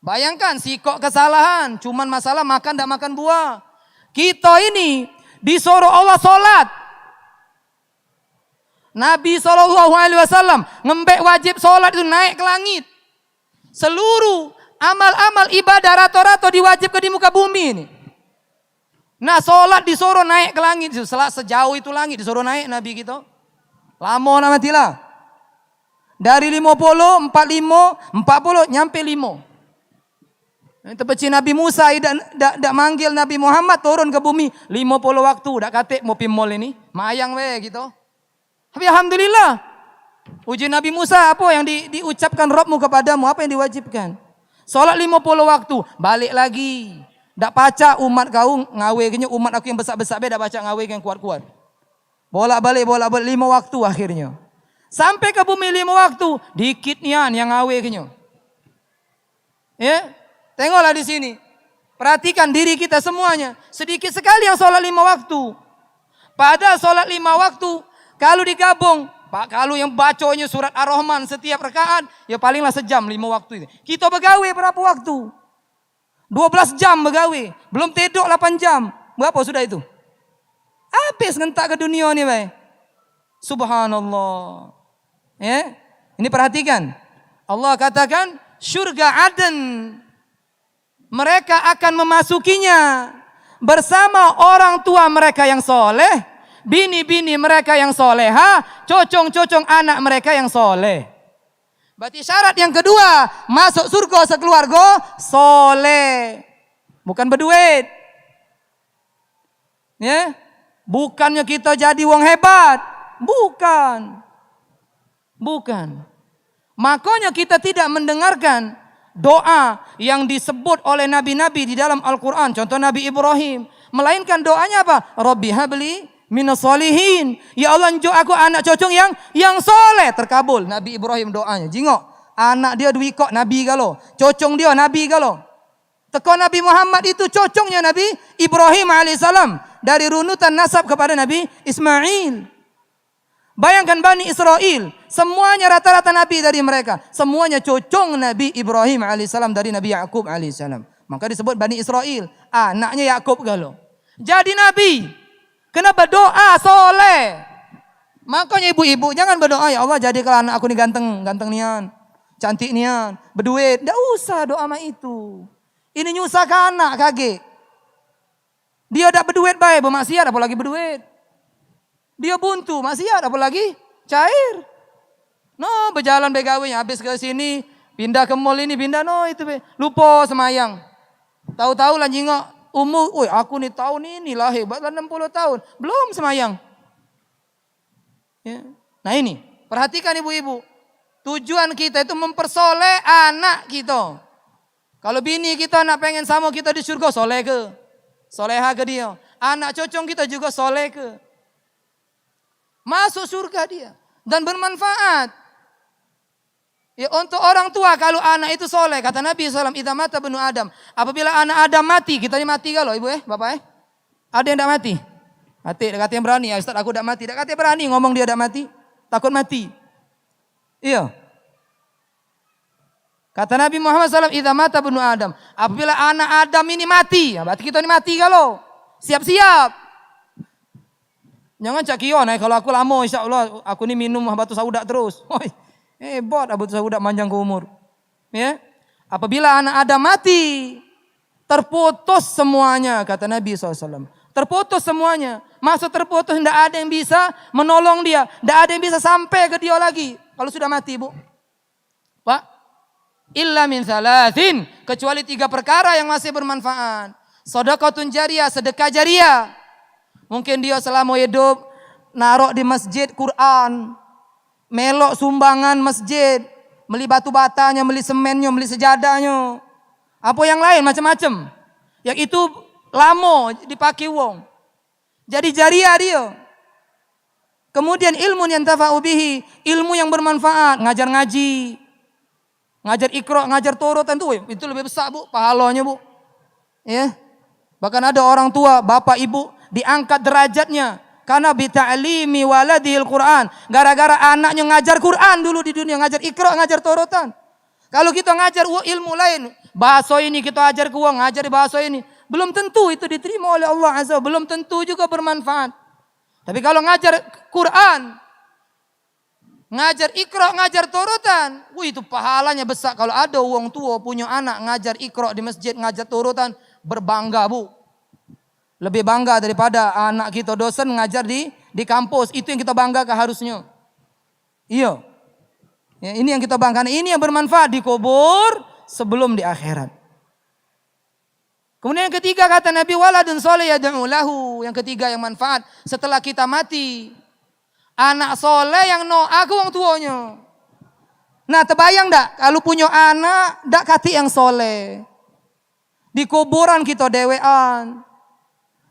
Bayangkan sikok kesalahan, cuman masalah makan tidak makan buah. Kita ini disuruh Allah sholat. Nabi SAW ngembek wajib sholat itu naik ke langit. Seluruh amal-amal ibadah rata-rata diwajibkan di muka bumi ini. Nah sholat disuruh naik ke langit. Sejauh itu langit disuruh naik Nabi kita. Lama nama tilah. Dari 50, 45, 40 nyampe 5. Tepeci Nabi Musa tidak manggil Nabi Muhammad turun ke bumi 50 waktu, dak katik mau pimol ini, mayang we gitu. Tapi alhamdulillah, uji Nabi Musa apa yang diucapkan Rabbmu kepadamu, apa yang diwajibkan? Salat 50 waktu, balik lagi Dak baca umat kau ngawe kenyo umat aku yang besar-besar dak baca ngawe yang kuat-kuat. Bolak-balik 5 waktu akhirnya. Sampai ke bumi 5 waktu, dikit nian yang ngawe kenyo. Ya, tengoklah di sini. Perhatikan diri kita semuanya. Sedikit sekali yang sholat 5 waktu. Padahal sholat 5 waktu, kalau digabung, kalau yang bacanya surat Ar-Rahman setiap rakaat, ya palinglah sejam 5 waktu itu. Kita begawe berapa waktu? 12 jam begawe. Belum tidur 8 jam. Berapa sudah itu? Habis ngentak ke dunia ni, bay. Subhanallah. Ya, ini perhatikan. Allah katakan, syurga Aden. Mereka akan memasukinya bersama orang tua mereka yang soleh, bini-bini mereka yang soleha, cocong-cocong anak mereka yang soleh. Berarti syarat yang kedua, masuk surga sekeluarga soleh. Bukan berduit. Ya, bukannya kita jadi wong hebat. Bukan. Makanya kita tidak mendengarkan doa yang disebut oleh nabi-nabi di dalam Al-Quran. Contoh Nabi Ibrahim. Melainkan doanya apa? Rabbi habli minas solihin. Ya Allah, njok aku anak cocong yang soleh. Terkabul Nabi Ibrahim doanya. Jingok. Anak dia duit kok Nabi galo. Cocong dia Nabi galo. Teko Nabi Muhammad itu cocongnya Nabi Ibrahim alaihissalam. Dari runutan nasab kepada Nabi Ismail. Bayangkan Bani Israel, semuanya rata-rata Nabi dari mereka. Semuanya cocong Nabi Ibrahim alaihissalam dari Nabi Yakub alaihissalam. Maka disebut Bani Israel, anaknya Yakub galo. Jadi Nabi, kena berdoa soleh. Makanya ibu-ibu jangan berdoa, ya Allah jadikan anak aku ni ganteng nian, cantik nian, berduit. Tidak usah doa sama itu. Ini nyusahkan anak kaget. Dia tak berduit baik, bermaksiat apalagi berduit. Dia buntu, maksiat apalagi cair. No, berjalan begawenya habis ke sini, pindah ke mall ini, pindah no itu lupa semayang. Tahu-tahu lah jingok umur, aku nih tahun ini lah hebat lah 60 tahun, belum semayang. Ya. Nah ini, perhatikan ibu-ibu. Tujuan kita itu mempersoleh anak kita. Kalau bini kita nak pengen sama kita di surga, soleh ke? Soleha ke dia. Anak cocong kita juga soleh ke? Masuk surga dia. Dan bermanfaat. Ya, untuk orang tua kalau anak itu soleh. Kata Nabi SAW, idza mata benu Adam. Apabila anak Adam mati, kita ini mati kalau ibu bapak Ada yang tidak mati? Mati, kata yang berani. Ya Ustaz aku tidak mati. Kata yang berani ngomong dia tidak mati. Takut mati. Iya. Kata Nabi Muhammad SAW, idza mata benu Adam. Apabila anak Adam ini mati. Ya, berarti kita ini mati kalau. Siap-siap. Jangan cak kion, kalau aku lama insya Allah aku ni minum batu saudak terus. Hebat batu saudak manjang ke umur. Ya, apabila anak Adam mati, terputus semuanya kata Nabi SAW. Terputus semuanya. Maksud terputus tidak ada yang bisa menolong dia, tidak ada yang bisa sampai ke dia lagi. Kalau sudah mati bu, Pak, illa min thalathin, kecuali 3 perkara yang masih bermanfaat. Sedekahun jariyah, sedekah jariyah. Mungkin dia selama hidup narok di masjid Quran, melok sumbangan masjid, beli batu batanya, beli semennya, beli sejadahnya. Apa yang lain macam-macam. Yang itu lama dipakai wong. Jadi jariah dia. Kemudian ilmu yang tafa'u bihi, ilmu yang bermanfaat, ngajar ngaji, ngajar Iqra, ngajar Toro tentu itu lebih besar bu, pahalanya bu. Ya. Bahkan ada orang tua, bapak ibu diangkat derajatnya karena bita'limi waladihil Quran. Gara-gara anaknya ngajar Quran dulu di dunia, ngajar Iqra, ngajar Torotan. Kalau kita ngajar ilmu lain, bahasa ini kita ajar ke uang, ngajar bahasa ini, belum tentu itu diterima oleh Allah Azza, belum tentu juga bermanfaat. Tapi kalau ngajar Quran, ngajar Iqra, ngajar Torotan, itu pahalanya besar. Kalau ada orang tua punya anak ngajar Iqra di masjid, ngajar Torotan, berbangga bu. Lebih bangga daripada anak kita dosen ngajar di kampus. Itu yang kita banggakan harusnya. Iya. Ya, ini yang kita banggakan. Ini yang bermanfaat di kubur sebelum di akhirat. Kemudian yang ketiga kata Nabi, waladun soleh yad'u lahu. Yang ketiga yang manfaat setelah kita mati. Anak soleh yang aku orang tuanya. Nah terbayang tak kalau punya anak dak kati yang soleh. Di kuburan kita dewean.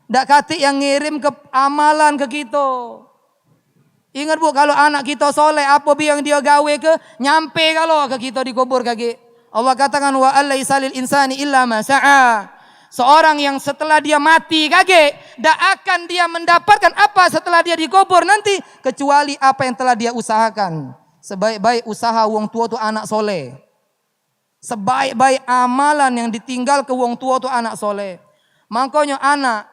Ndak kati yang ngirim ke amalan ke kita. Ingat bu, kalau anak kita soleh, apa yang dia gawe ke nyampe kalau ke kita dikubur kaki. Allah katakan wa alaisa lil insani illa ma sa'a. Seorang yang setelah dia mati kaki, tidak akan dia mendapatkan apa setelah dia dikubur nanti kecuali apa yang telah dia usahakan. Sebaik-baik usaha wong tua tu anak soleh. Sebaik-baik amalan yang ditinggal ke wong tua tu anak soleh. Makanya anak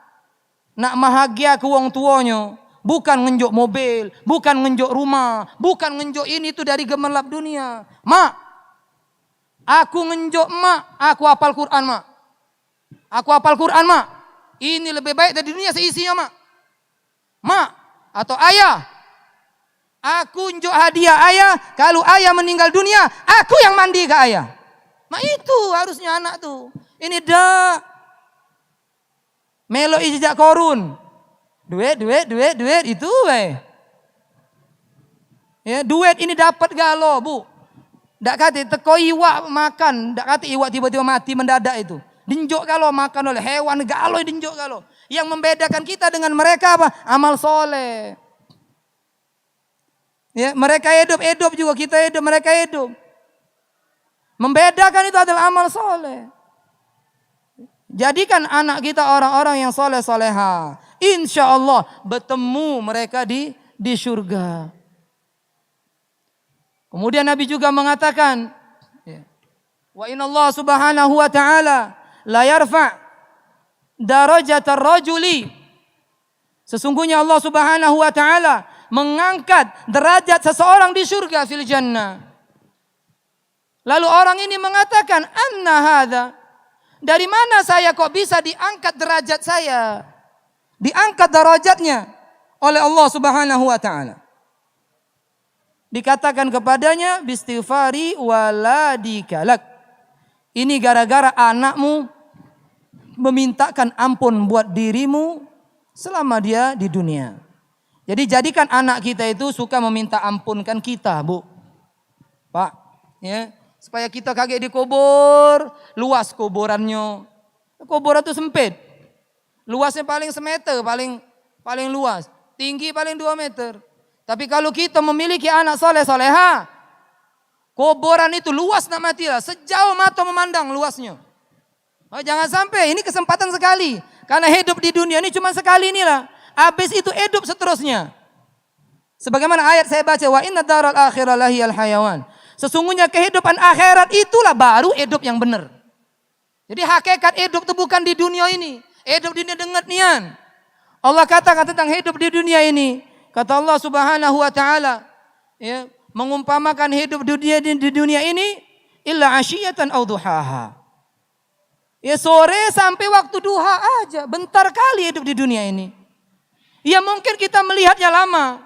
nak bahagia ke wong tuanya, bukan ngenjuk mobil, bukan ngenjuk rumah, bukan ngenjuk ini itu dari gemerlap dunia. Mak, aku ngenjuk mak, aku hafal Quran mak. Aku hafal Quran mak. Ini lebih baik dari dunia seisinya mak. Mak atau ayah, aku ngenjuk hadiah ayah. Kalau ayah meninggal dunia, aku yang mandi ke ayah. Mak itu harusnya anak tuh. Ini dah. Melo ijak korun. Duit itu weh. Ya, duit ini dapat galo, Bu. Ndak kate teko iwak makan, ndak kate iwak tiba-tiba mati mendadak itu. Dinjok galo makan oleh hewan galo dinjok galo. Yang membedakan kita dengan mereka apa? Amal soleh. Ya, mereka hidup juga, kita hidup, mereka hidup. Membedakan itu adalah amal soleh. Jadikan anak kita orang-orang yang soleh soleha. Insya Allah bertemu mereka di surga. Kemudian Nabi juga mengatakan, wa inna Allah subhanahu wa ta'ala la yarfa' darajatar rajuli. Sesungguhnya Allah subhanahu wa ta'ala mengangkat derajat seseorang di surga fil jannah. Lalu orang ini mengatakan, anna hadha. Dari mana saya kok bisa diangkat derajat saya? Diangkat derajatnya oleh Allah subhanahu wa ta'ala. Dikatakan kepadanya, bistighfari waladikalak. Ini gara-gara anakmu memintakan ampun buat dirimu selama dia di dunia. Jadi jadikan anak kita itu suka meminta ampunkan kita, Bu. Pak, ya. Supaya kita kaget dikubur, luas kuburannya. Kuburan itu sempit. Luasnya paling semeter, paling luas. Tinggi paling 2 meter. Tapi kalau kita memiliki anak soleh soleha, kuburan itu luas nak matilah. Sejauh mata memandang luasnya. Oh, jangan sampai, ini kesempatan sekali. Karena hidup di dunia ini cuma sekali inilah. Habis itu hidup seterusnya. Sebagaimana ayat saya baca, wa inna daral akhirah lahiyal hayawan. Sesungguhnya kehidupan akhirat itulah baru hidup yang benar. Jadi hakikat hidup itu bukan di dunia ini. Hidup di dunia dengan nian. Allah katakan tentang hidup di dunia ini. Kata Allah subhanahu wa ta'ala. Ya, mengumpamakan hidup di dunia ini. Illa asyiyatan au duhaha. Ya sore sampai waktu duha aja. Bentar kali hidup di dunia ini. Ya mungkin kita melihatnya lama.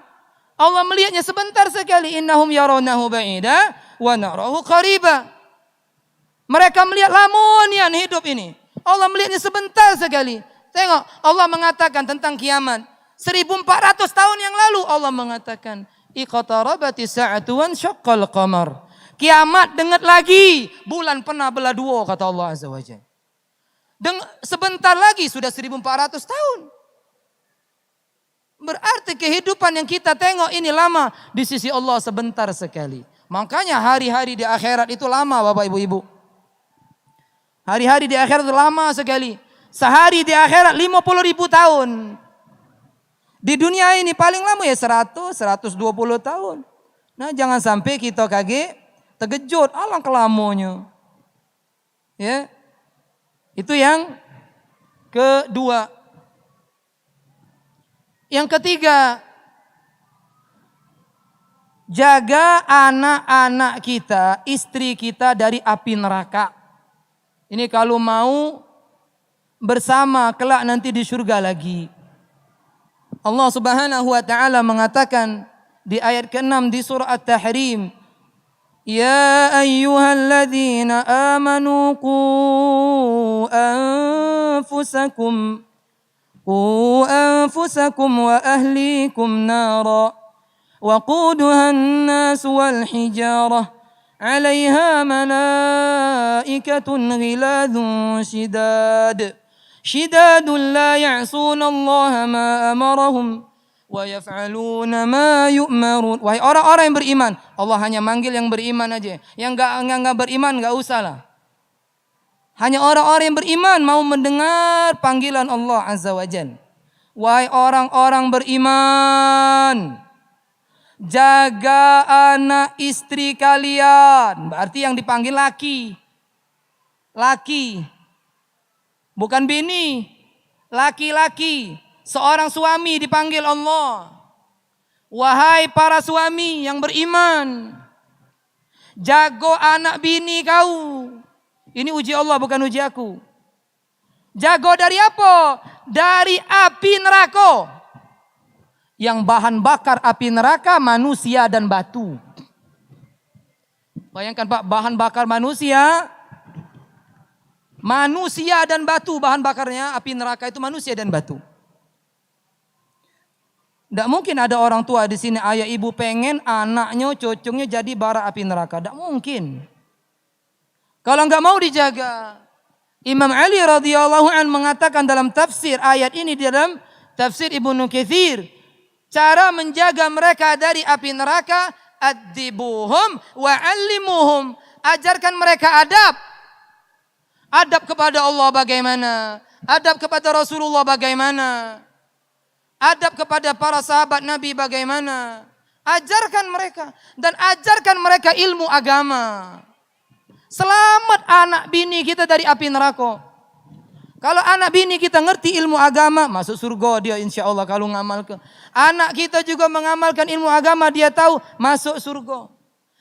Allah melihatnya sebentar sekali. Innahum yarawnahu ba'ida wa narahu qariba. Mereka melihat lamunian hidup ini. Allah melihatnya sebentar sekali. Tengok, Allah mengatakan tentang kiamat. 1400 tahun yang lalu Allah mengatakan, iqtarabati sa'atu wan syaqqal qamar. Kiamat dengat lagi, bulan pernah belah dua kata Allah Azza wa Jalla. Sebentar lagi sudah 1400 tahun. Berarti kehidupan yang kita tengok ini lama. Di sisi Allah sebentar sekali. Makanya hari-hari di akhirat itu lama Bapak Ibu-Ibu. Hari-hari di akhirat itu lama sekali. Sehari di akhirat 50.000 tahun. Di dunia ini paling lama ya 100-120 tahun. Nah jangan sampai kita kaget, terkejut. Alang kelamonya. Ya. Itu yang kedua. Yang ketiga, jaga anak-anak kita, istri kita dari api neraka. Ini kalau mau bersama kelak nanti di surga lagi. Allah Subhanahu wa taala mengatakan di ayat ke-6 di surah At-Tahrim, ya ayyuhalladzina amanu qu anfusakum wa ahlikum nara waquduha an-nas wal hijarah 'alaiha malaikatun ghiladun shidadun la ya'suna Allah ma amarahum wa yaf'aluna ma yu'marun. Wahai orang-orang yang beriman, Allah hanya manggil yang beriman aja. Yang enggak beriman enggak usahlah. Hanya orang-orang yang beriman mau mendengar panggilan Allah Azza wa Jalla. Wahai orang-orang beriman, jaga anak istri kalian. Berarti yang dipanggil laki. Laki. Bukan bini. Laki-laki. Seorang suami dipanggil Allah. Wahai para suami yang beriman, jago anak bini kau. Ini uji Allah bukan uji aku. Jago dari apa? Dari api neraka. Yang bahan bakar api neraka manusia dan batu. Bayangkan Pak, bahan bakar manusia dan batu. Bahan bakarnya api neraka itu manusia dan batu. Tidak mungkin ada orang tua di sini, ayah ibu pengen anaknya, cucunya jadi bara api neraka. Tidak mungkin. Kalau nggak mau dijaga. Imam Ali radhiyallahu an mengatakan dalam tafsir ayat ini di dalam tafsir Ibnu Katsir, cara menjaga mereka dari api neraka, adibuhum wa allimuhum, ajarkan mereka adab. Adab kepada Allah bagaimana? Adab kepada Rasulullah bagaimana? Adab kepada para sahabat Nabi bagaimana? Ajarkan mereka dan ajarkan mereka ilmu agama. Selamat anak bini kita dari api neraka. Kalau anak bini kita ngerti ilmu agama, masuk surga dia insya Allah kalau ngamalkan. Anak kita juga mengamalkan ilmu agama, dia tahu masuk surga.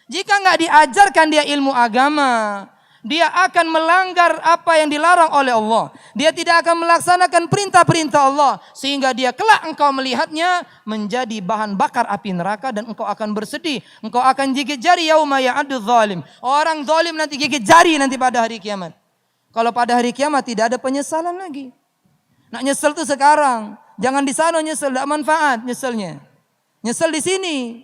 Jika nggak diajarkan dia ilmu agama, dia akan melanggar apa yang dilarang oleh Allah. Dia tidak akan melaksanakan perintah-perintah Allah. Sehingga dia kelak engkau melihatnya menjadi bahan bakar api neraka. Dan engkau akan bersedih. Engkau akan gigit jari yauma ya'addu zalim. Orang zalim nanti gigit jari nanti pada hari kiamat. Kalau pada hari kiamat tidak ada penyesalan lagi. Nak nyesel tuh sekarang. Jangan di sana nyesel, tidak manfaat nyeselnya. Nyesel di sini.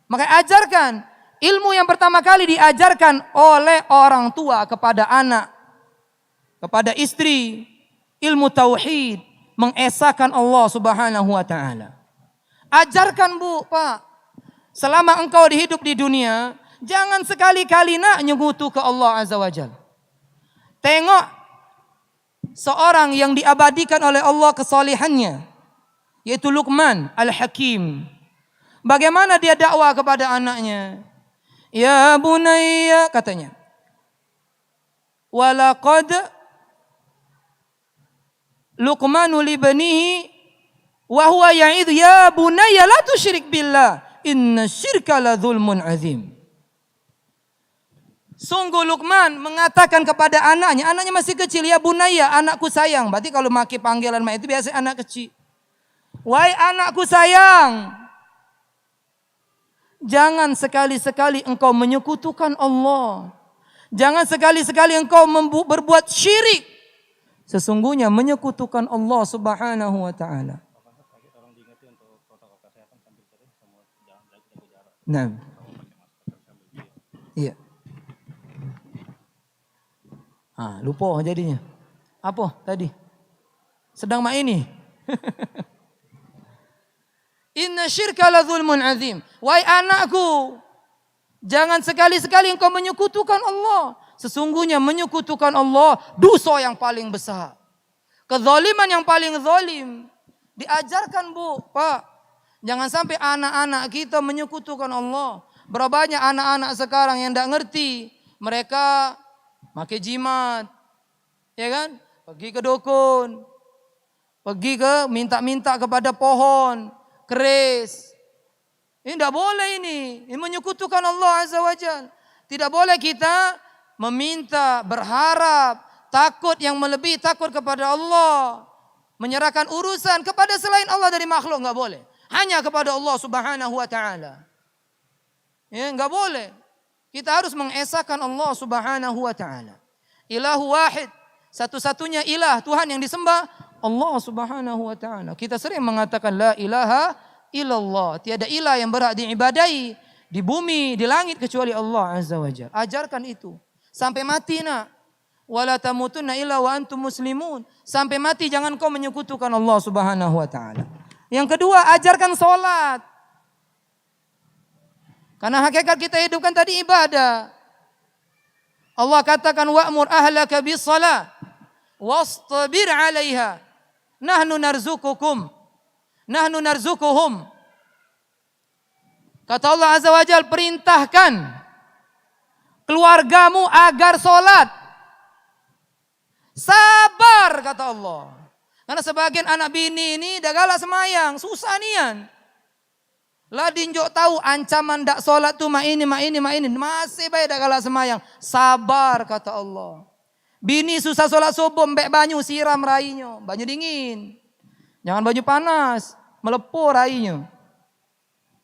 Makanya ajarkan. Ilmu yang pertama kali diajarkan oleh orang tua kepada anak, kepada istri, ilmu tauhid, mengesahkan Allah Subhanahu wa taala. Ajarkan Bu, Pak. Selama engkau hidup di dunia, jangan sekali-kali nak nyekutu ke Allah Azza wa Jalla. Tengok seorang yang diabadikan oleh Allah kesalehannya, yaitu Luqman Al-Hakim. Bagaimana dia dakwah kepada anaknya? Ya bunayya, katanya. Walaqad Luqmanu libanihi wa huwa ya'idhu ya bunayya la tusyrik billah inna syirka la dzulmun azim. Sungguh Luqman mengatakan kepada anaknya masih kecil, ya bunayya, anakku sayang. Berarti kalau maki panggilan mak itu biasa anak kecil. Wahai anakku sayang, jangan sekali-sekali engkau menyekutukan Allah. Jangan sekali-sekali engkau berbuat syirik. Sesungguhnya menyekutukan Allah Subhanahu wa taala. Nah. Iya. Lupa jadinya. Apa tadi? Sedang main ini. Inna syirka la dzulmun azim. Wahai anakku, jangan sekali-sekali engkau menyekutukan Allah. Sesungguhnya menyekutukan Allah dosa yang paling besar. Kezaliman yang paling zalim. Diajarkan Bu, Pak. Jangan sampai anak-anak kita menyekutukan Allah. Berapa banyak anak-anak sekarang yang tidak ngerti. Mereka pakai jimat. Ya kan? Pergi ke dukun. Pergi ke minta-minta kepada pohon. Keris. Ini tidak boleh ini. Ini menyekutukan Allah Azza wa Jalla. Tidak boleh kita meminta, berharap, takut yang melebihi takut kepada Allah. Menyerahkan urusan kepada selain Allah dari makhluk. Enggak boleh. Hanya kepada Allah Subhanahu wa ta'ala. Ya, enggak boleh. Kita harus mengesahkan Allah Subhanahu wa ta'ala. Ilahu wahid. Satu-satunya ilah, Tuhan yang disembah, Allah Subhanahu wa ta'ala. Kita sering mengatakan la ilaha illallah. Tiada ilah yang berhak diibadahi di bumi, di langit kecuali Allah Azza wa Jalla. Ajarkan itu. Sampai mati nak. Wala tamutunna illa wa antum muslimun. Sampai mati jangan kau menyekutukan Allah Subhanahu wa taala. Yang kedua, ajarkan salat. Karena hakikat kita hidupkan tadi ibadah. Allah katakan wa'mur ahlaka bis shalah wastabir 'alaiha. Nahnu narzukuhum. Kata Allah Azza wa Jalla, perintahkan keluargamu agar salat. Sabar kata Allah. Karena sebagian anak bini ini dah galak semayang, susah nian. Lah dinjok tahu ancaman dak solat tu mak ini. Masih baik dak galak semayang. Sabar kata Allah. Bini susah solat subuh, mbek banyu siram rainya. Banyu dingin. Jangan banyu panas, melepur rainya.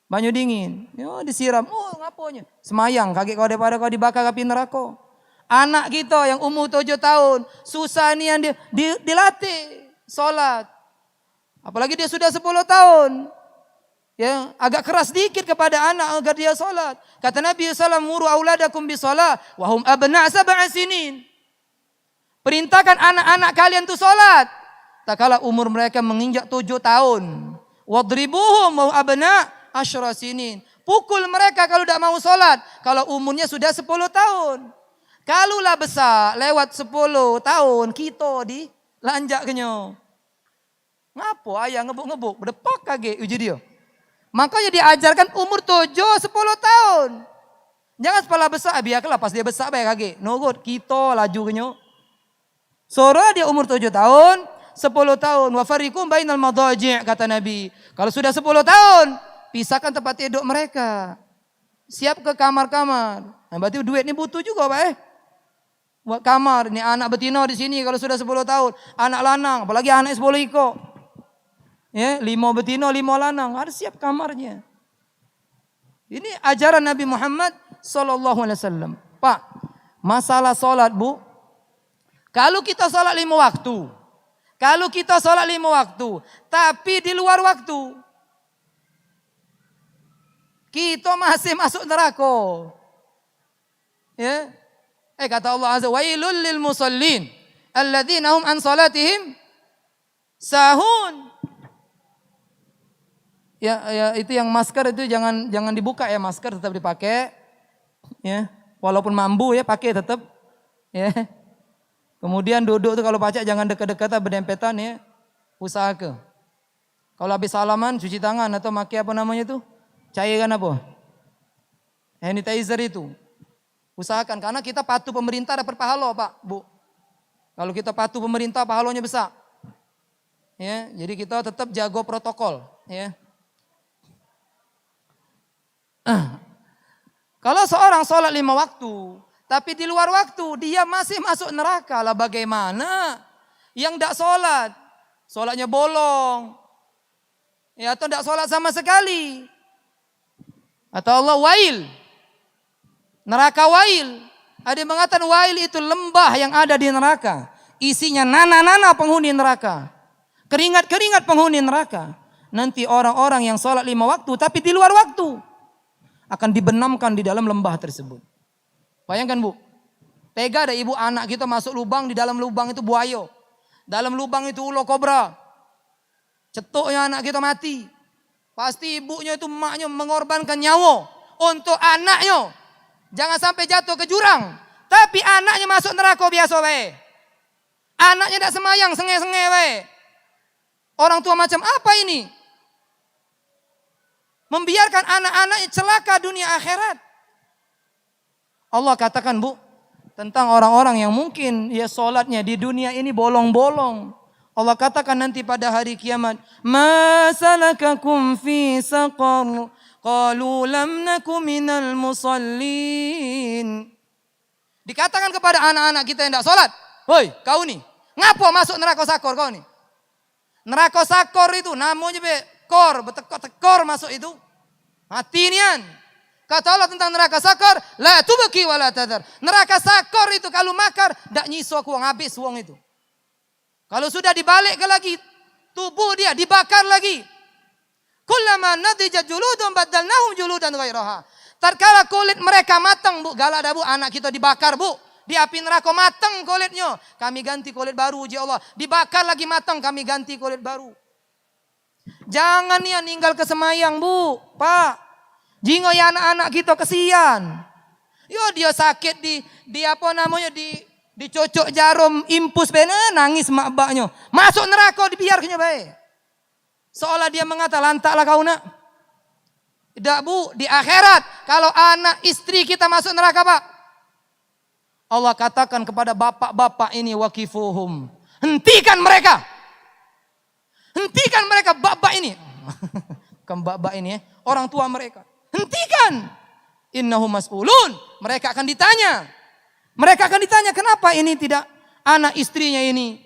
Banyu dingin. Yo disiram. Oh ngaponya? Semayang kaget kau daripada kau dibakar api neraka. Anak kita yang umur 7 tahun susah nian dia dilatih solat. Apalagi dia sudah 10 tahun. Ya, agak keras dikit kepada anak agar dia solat. Kata Nabi SAW, muru auladakum bisalah wa hum abna' sab'a sinin. Perintahkan anak-anak kalian tu solat. Tak kala umur mereka menginjak 7 tahun. Wadribuhum wa abna' asyra sinin. Pukul mereka kalau tak mau solat. Kalau umurnya sudah 10 tahun. Kalulah besar lewat 10 tahun kita di lanjak kenyo. Ngapo ayah ngebuk-ngebuk berdepak kaget uji dia. Makanya diajarkan umur 7 10 tahun. Jangan kepala besar biarlah pas dia besar baik kaget. Nurut kita laju kenyo. Sora dia umur 7 tahun, 10 tahun. Wa fariqum bainal madaji' kata Nabi. Kalau sudah 10 tahun, pisahkan tempat tidur mereka. Siap ke kamar-kamar. Nah, berarti duit ni butuh juga Pak buat kamar. Ini anak betina di sini kalau sudah 10 tahun. Anak lanang, apalagi anak 10 ekor. Ya, 5 betina, 5 lanang. Harus siap kamarnya. Ini ajaran Nabi Muhammad sallallahu alaihi wasallam. Pak, masalah salat, Bu. Kalau kita salat 5 waktu. Kalau kita salat 5 waktu, tapi di luar waktu, kita masih masuk neraka. Ya. Kata Allah Azza, wailul lil musallin alladzina hum an salatihim sahun. Ya itu yang masker itu jangan dibuka ya, masker tetap dipakai. Ya, walaupun mambu ya pakai tetap. Ya. Kemudian duduk tuh kalau baca jangan dekat-dekatan berdempetan ya. Usahakan. Kalau habis salaman cuci tangan atau pakai apa namanya itu? Cairan apa? Sanitizer itu. Usahakan karena kita patuh pemerintah dapat pahala Pak, Bu. Kalau kita patuh pemerintah pahalanya besar. Ya, jadi kita tetap jago protokol, ya. Kalau seorang sholat 5 waktu, tapi di luar waktu dia masih masuk neraka lah bagaimana? Yang tidak sholat, sholatnya bolong, ya atau tidak sholat sama sekali, atau Allah wail. Neraka wail. Ada yang mengatakan wail itu lembah yang ada di neraka. Isinya nana-nana penghuni neraka. Keringat-keringat penghuni neraka. Nanti orang-orang yang sholat 5 waktu tapi di luar waktu akan dibenamkan di dalam lembah tersebut. Bayangkan Bu. Tega ada ibu anak kita masuk lubang, di dalam lubang itu buaya. Dalam lubang itu ular kobra. Cetuknya anak kita mati. Pasti ibunya itu emaknya mengorbankan nyawa untuk anaknya. Jangan sampai jatuh ke jurang. Tapi anaknya masuk neraka biasa we. Anaknya tidak semayang, senge-senge we. Orang tua macam apa ini? Membiarkan anak-anaknya celaka dunia akhirat. Allah katakan Bu, tentang orang-orang yang mungkin ya sholatnya di dunia ini bolong-bolong. Allah katakan nanti pada hari kiamat, ma salakakum fi saqar? Qalu lam naku minal musallin. Dikatakan kepada anak-anak kita yang tidak sholat, woi kau nih, ngapa masuk neraka sakor kau nih? Neraka sakor itu namanya kor, betekor masuk itu. Mati nian. Kata Allah tentang neraka sakor, la tubki wa la tadhar. Neraka sakor itu kalau makar, dak nyiso kuang habis uang itu. Kalau sudah dibalik ke lagi, tubuh dia dibakar lagi. Kullama nadijat juludum badalnahum juludan ghairaha. Tatkala kulit mereka matang, Bu, galak dah Bu, anak kita dibakar Bu. Di api neraka matang kulitnya. Kami ganti kulit baru, uji Allah. Dibakar lagi matang, kami ganti kulit baru. Jangan ya ninggal ke Semayang Bu, Pak. Jingo ya anak-anak kita kesian. Yo dia sakit di apa namanya dicocok jarum impus bener nangis mak baknya. Masuk neraka dibiarkannya baik. Seolah dia mengata lantaklah kau nak. Tidak Bu, di akhirat kalau anak istri kita masuk neraka Pak. Allah katakan kepada bapak-bapak ini waqifuhum. Hentikan mereka. Hentikan mereka bapak ini. Bukan bapak ini ya, orang tua mereka. Hentikan. Innahum mas'ulun. Mereka akan ditanya. Mereka akan ditanya kenapa ini tidak anak istrinya ini.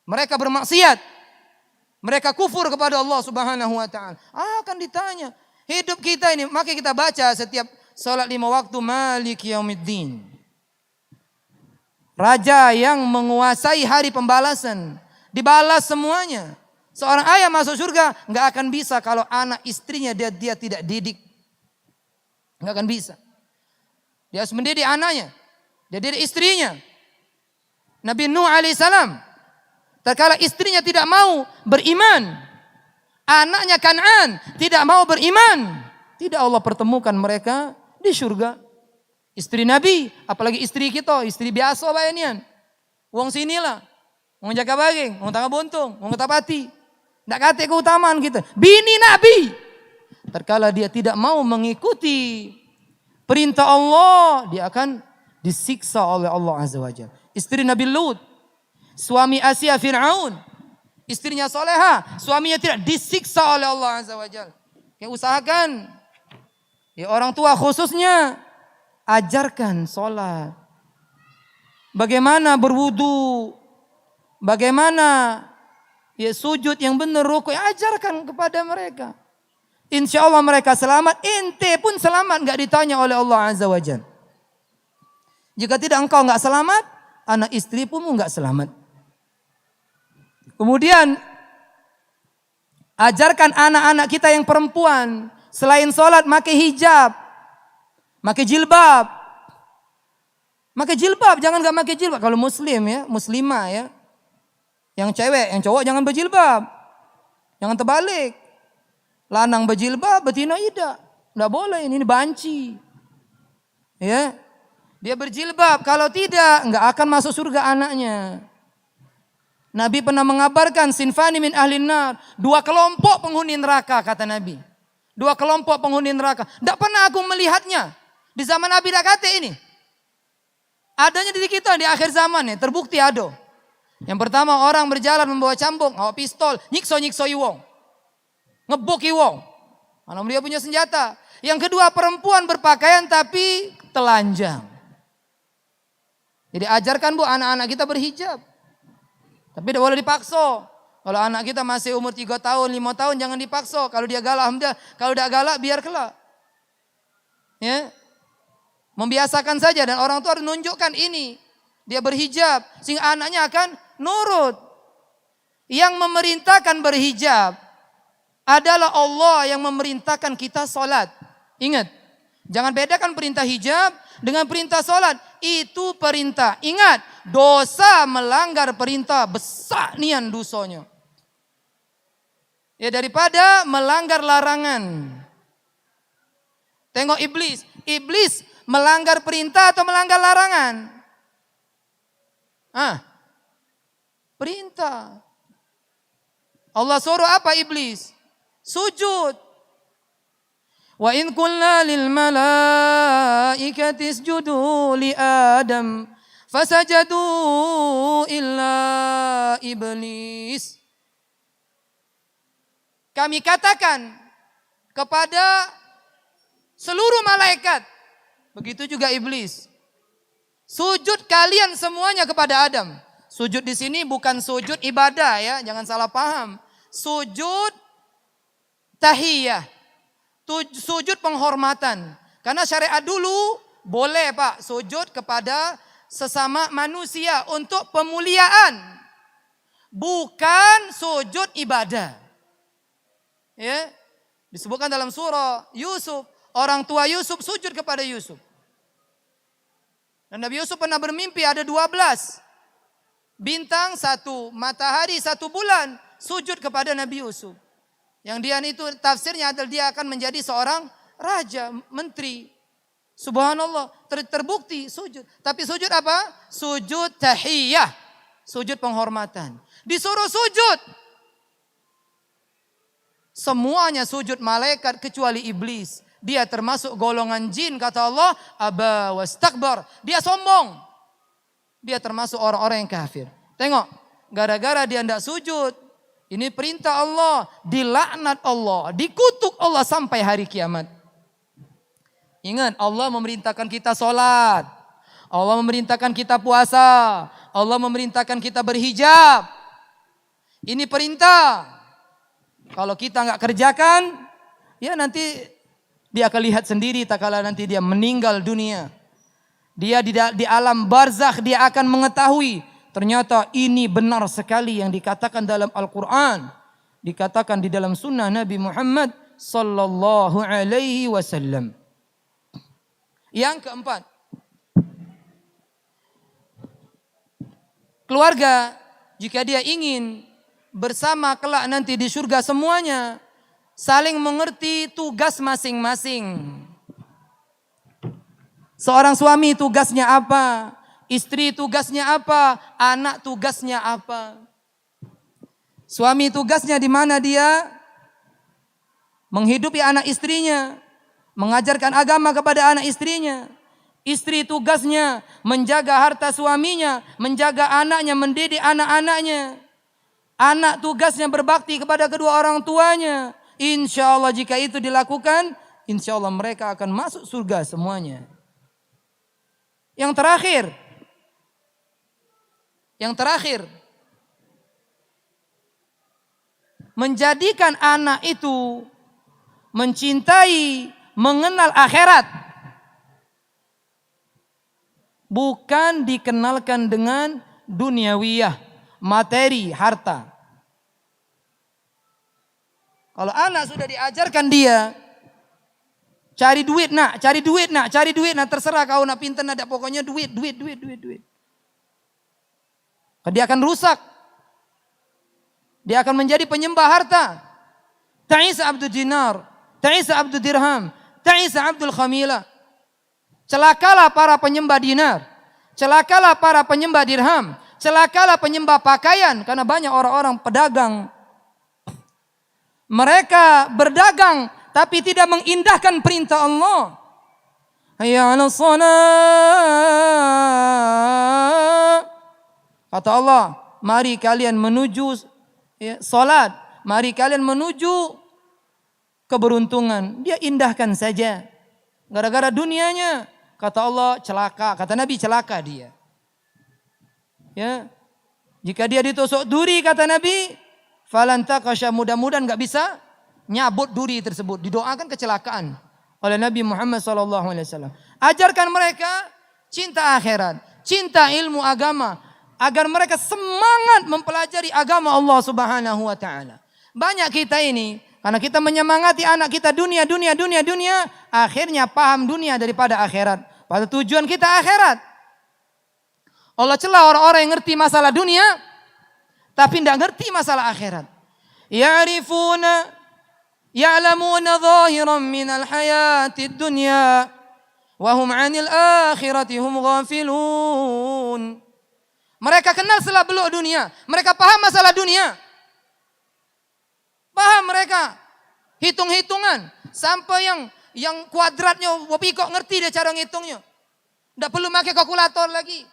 Mereka bermaksiat. Mereka kufur kepada Allah Subhanahu wa taala. Akan ditanya. Hidup kita ini, maka kita baca setiap salat 5 waktu Maliki Yaumiddin. Raja yang menguasai hari pembalasan. Dibalas semuanya. Seorang ayah masuk surga nggak akan bisa kalau anak istrinya dia tidak didik. Nggak akan bisa. Dia harus mendidik anaknya. Dia didik istrinya. Nabi Nuh alaihissalam. Tatkala istrinya tidak mau beriman. Anaknya Kan'an tidak mau beriman. Tidak Allah pertemukan mereka di surga. Istri Nabi, apalagi istri kita, istri biasa bayanian. Wong sinilah, wong jaga baging, wong tangga buntung, wong ketapati. Ndak kate keutamaan kita. Bini Nabi. Terkala dia tidak mau mengikuti perintah Allah, dia akan disiksa oleh Allah Azza wa Jalla. Istri Nabi Lut, suami Asia Fir'aun, istrinya soleha, suaminya tidak disiksa oleh Allah Azza wa Jalla. Ya usahakan, ya orang tua khususnya, ajarkan sholat. Bagaimana berwudu. Bagaimana ya sujud yang benar, rukuk. Ajarkan kepada mereka. Insya Allah mereka selamat. Ente pun selamat. Gak ditanya oleh Allah Azza wa Jalla. Jika tidak engkau gak selamat, anak istri pun gak selamat. Kemudian ajarkan anak-anak kita yang perempuan. Selain sholat pakai hijab. Pakai jilbab. Pakai jilbab, jangan gak pakai jilbab. Kalau muslim ya, muslimah ya. Yang cewek, yang cowok jangan berjilbab. Jangan terbalik. Lanang berjilbab, betina tidak. Tidak boleh, ini banci. Ya. Dia berjilbab, kalau tidak enggak akan masuk surga anaknya. Nabi pernah mengabarkan sinfani min ahlin nar. 2 kelompok penghuni neraka kata Nabi. 2 kelompok penghuni neraka. Tidak pernah aku melihatnya. Di zaman Nabi dah kata ini. Adanya di kita di akhir zaman nih, terbukti ada. Yang pertama orang berjalan membawa cambuk, bawa pistol, nyikso wong. Ngebuki wong. Mana dia punya senjata. Yang kedua perempuan berpakaian tapi telanjang. Jadi ajarkan Bu anak-anak kita berhijab. Tapi tidak boleh dipaksa. Kalau anak kita masih umur 3 tahun, 5 tahun jangan dipaksa. Kalau dia galak, alhamdulillah. Kalau tidak galak biar kelak. Ya. Membiasakan saja dan orang tua harus menunjukkan ini. Dia berhijab sehingga anaknya akan nurut. Yang memerintahkan berhijab adalah Allah yang memerintahkan kita sholat. Ingat, jangan bedakan perintah hijab dengan perintah sholat. Itu perintah. Ingat, dosa melanggar perintah besar nian dosanya. Ya daripada melanggar larangan. Tengok iblis. Iblis melanggar perintah atau melanggar larangan? Perintah. Allah suruh apa iblis? Sujud. Wa in qulna lil malaikati isjudu li Adam fasajadu illa iblis. Kami katakan kepada seluruh malaikat, begitu juga iblis. Sujud kalian semuanya kepada Adam. Sujud di sini bukan sujud ibadah ya, jangan salah paham. Sujud tahiyah. Sujud penghormatan. Karena syariat dulu boleh Pak sujud kepada sesama manusia untuk pemuliaan. Bukan sujud ibadah. Ya. Disebutkan dalam surah Yusuf, Orang tua Yusuf sujud kepada Yusuf. Dan Nabi Yusuf pernah bermimpi ada 12 bintang, 1 matahari, 1 bulan sujud kepada Nabi Yusuf. Yang dia itu tafsirnya adalah dia akan menjadi seorang raja, menteri. Subhanallah, terbukti sujud. Tapi sujud apa? Sujud tahiyah, sujud penghormatan. Disuruh sujud. Semuanya sujud, malaikat kecuali iblis. Dia termasuk golongan jin, kata Allah, aba wastakbar. Dia sombong. Dia termasuk orang-orang yang kafir. Tengok, gara-gara dia tidak sujud. Ini perintah Allah, dilaknat Allah, dikutuk Allah sampai hari kiamat. Ingat, Allah memerintahkan kita sholat. Allah memerintahkan kita puasa. Allah memerintahkan kita berhijab. Ini perintah. Kalau kita nggak kerjakan, ya nanti dia akan lihat sendiri tak kala nanti dia meninggal dunia. Dia di alam barzakh dia akan mengetahui ternyata ini benar sekali yang dikatakan dalam Al-Quran. Dikatakan di dalam sunnah Nabi Muhammad sallallahu alaihi wasallam. Yang keempat, keluarga jika dia ingin bersama kelak nanti di surga semuanya saling mengerti tugas masing-masing. Seorang suami tugasnya apa? Istri tugasnya apa? Anak tugasnya apa? Suami tugasnya di mana dia? Menghidupi anak istrinya, mengajarkan agama kepada anak istrinya. Istri tugasnya menjaga harta suaminya, menjaga anaknya, mendidik anak-anaknya. Anak tugasnya berbakti kepada kedua orang tuanya. Insya Allah jika itu dilakukan, insya Allah mereka akan masuk surga semuanya. Yang terakhir, menjadikan anak itu mencintai, mengenal akhirat. Bukan dikenalkan dengan duniawiyah, materi, harta. Kalau anak sudah diajarkan dia, cari duit nak, terserah kau nak pintar nak, pokoknya duit. Dia akan rusak. Dia akan menjadi penyembah harta. Ta'isa abdul dinar, ta'isa abdul dirham, ta'isa abdul khamila. Celakalah para penyembah dinar, celakalah para penyembah dirham, celakalah penyembah pakaian. Karena banyak orang-orang pedagang. Mereka berdagang tapi tidak mengindahkan perintah Allah. Hayya 'alas shalah. Kata Allah, mari kalian menuju salat, mari kalian menuju keberuntungan. Dia indahkan saja. Gara-gara dunianya, kata Allah celaka, kata Nabi celaka dia. Ya. Jika dia ditusuk duri kata Nabi, falantaqasha, mudah-mudahan enggak bisa nyabut duri tersebut. Didoakan kecelakaan oleh Nabi Muhammad SAW. Ajarkan mereka cinta akhirat, cinta ilmu agama, agar mereka semangat mempelajari agama Allah Subhanahu wa taala. Banyak kita ini karena kita menyemangati anak kita dunia, akhirnya paham dunia daripada akhirat. Pada tujuan kita akhirat. Allah celah orang-orang yang ngerti masalah dunia tapi tidak ngerti masalah akhirat. Ya'lamuna zahiran minal hayatid dunya wa hum 'anil akhirati hum ghafilun. Mereka kenal selak-beluk dunia. Mereka paham masalah dunia. Paham mereka. Hitung-hitungan. Sampai yang kuadratnya, wapi kok ngerti dia cara ngitungnya. Tidak perlu pakai kalkulator lagi.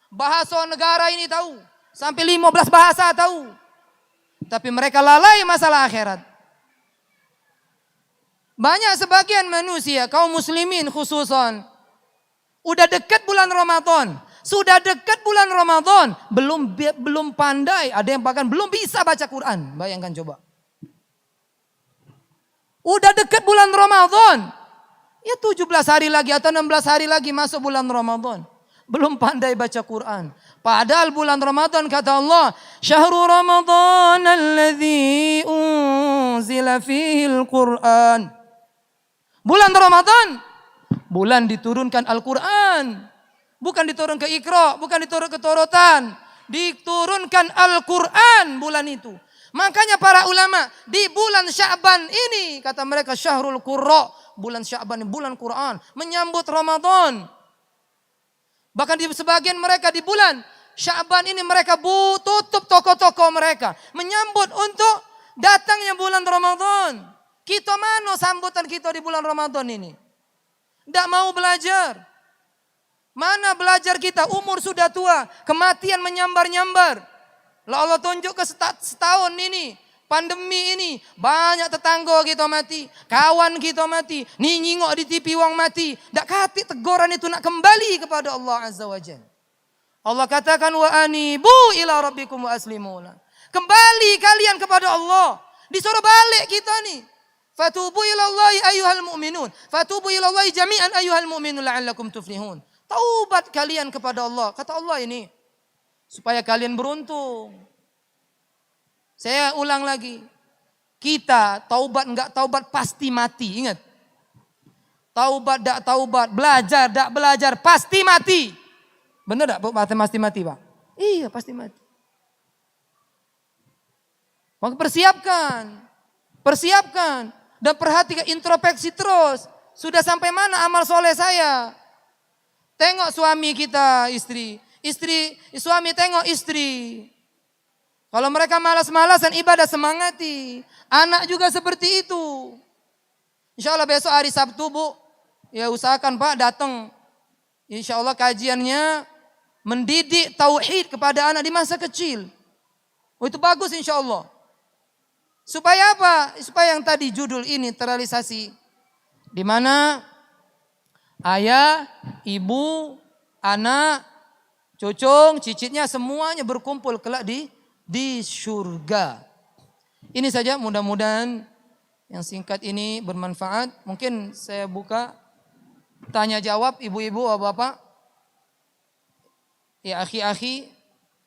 Bahasa negara ini tahu. Sampai 15 bahasa tahu. Tapi mereka lalai masalah akhirat. Banyak sebagian manusia, kaum muslimin khususan. Udah dekat bulan Ramadan. Sudah dekat bulan Ramadan, belum pandai, ada yang bahkan belum bisa baca Quran. Bayangkan coba. Udah dekat bulan Ramadan. Ya 17 hari lagi atau 16 hari lagi masuk bulan Ramadan. Belum pandai baca Quran. Padahal bulan Ramadan kata Allah, "Syahrul Ramadan alladzi unzila fihi al-Qur'an Bulan Ramadan, bulan diturunkan Al-Quran. Bukan diturun ke Iqra, bukan diturun ke Torotan. Diturunkan Al-Quran bulan itu. Makanya para ulama di bulan Sya'ban ini, kata mereka Syahrul Qurra, bulan Sya'ban, bulan Quran, menyambut Ramadan. Bahkan di sebagian mereka di bulan Sya'ban ini mereka tutup toko-toko mereka. Menyambut untuk datangnya bulan Ramadan. Kita mana sambutan kita di bulan Ramadan ini? Tidak mau belajar. Mana belajar kita? Umur sudah tua. Kematian menyambar-nyambar. Lah Allah tunjuk ke setahun ini. Pandemi ini. Banyak tetangga kita mati. Kawan kita mati. Ni nyingok di TV wang mati. Tak kati teguran itu nak kembali kepada Allah Azza wa Jalla. Allah katakan wa anibu ila rabbikum wa aslimuna. Kembali kalian kepada Allah. Disuruh balik kita nih. Fatubu ila Allahi ayyuhal mu'minun. Fatubu ila Allahi jami'an ayyuhal mu'minun la'allakum tuflihun. Taubat kalian kepada Allah. Kata Allah ini. Supaya kalian beruntung. Saya ulang lagi. Kita taubat enggak taubat pasti mati. Ingat. Taubat enggak taubat. Belajar enggak belajar pasti mati. Benar enggak pasti mati Pak? Iya pasti mati. Maka persiapkan. Persiapkan. Dan perhatikan introspeksi terus. Sudah sampai mana amal soleh saya? Tengok suami kita, istri. Suami tengok istri. Kalau mereka malas-malasan ibadah semangati. Anak juga seperti itu. Insya Allah besok hari Sabtu Bu. Ya usahakan Pak datang. Insya Allah kajiannya mendidik tauhid kepada anak di masa kecil. Oh itu bagus insya Allah. Supaya apa? Supaya yang tadi judul ini terrealisasi. Di mana ayah, ibu, anak, cucung, cicitnya semuanya berkumpul kelak di surga. Ini saja mudah-mudahan yang singkat ini bermanfaat. Mungkin saya buka tanya jawab ibu-ibu, bapak. Ya akhi-akhi,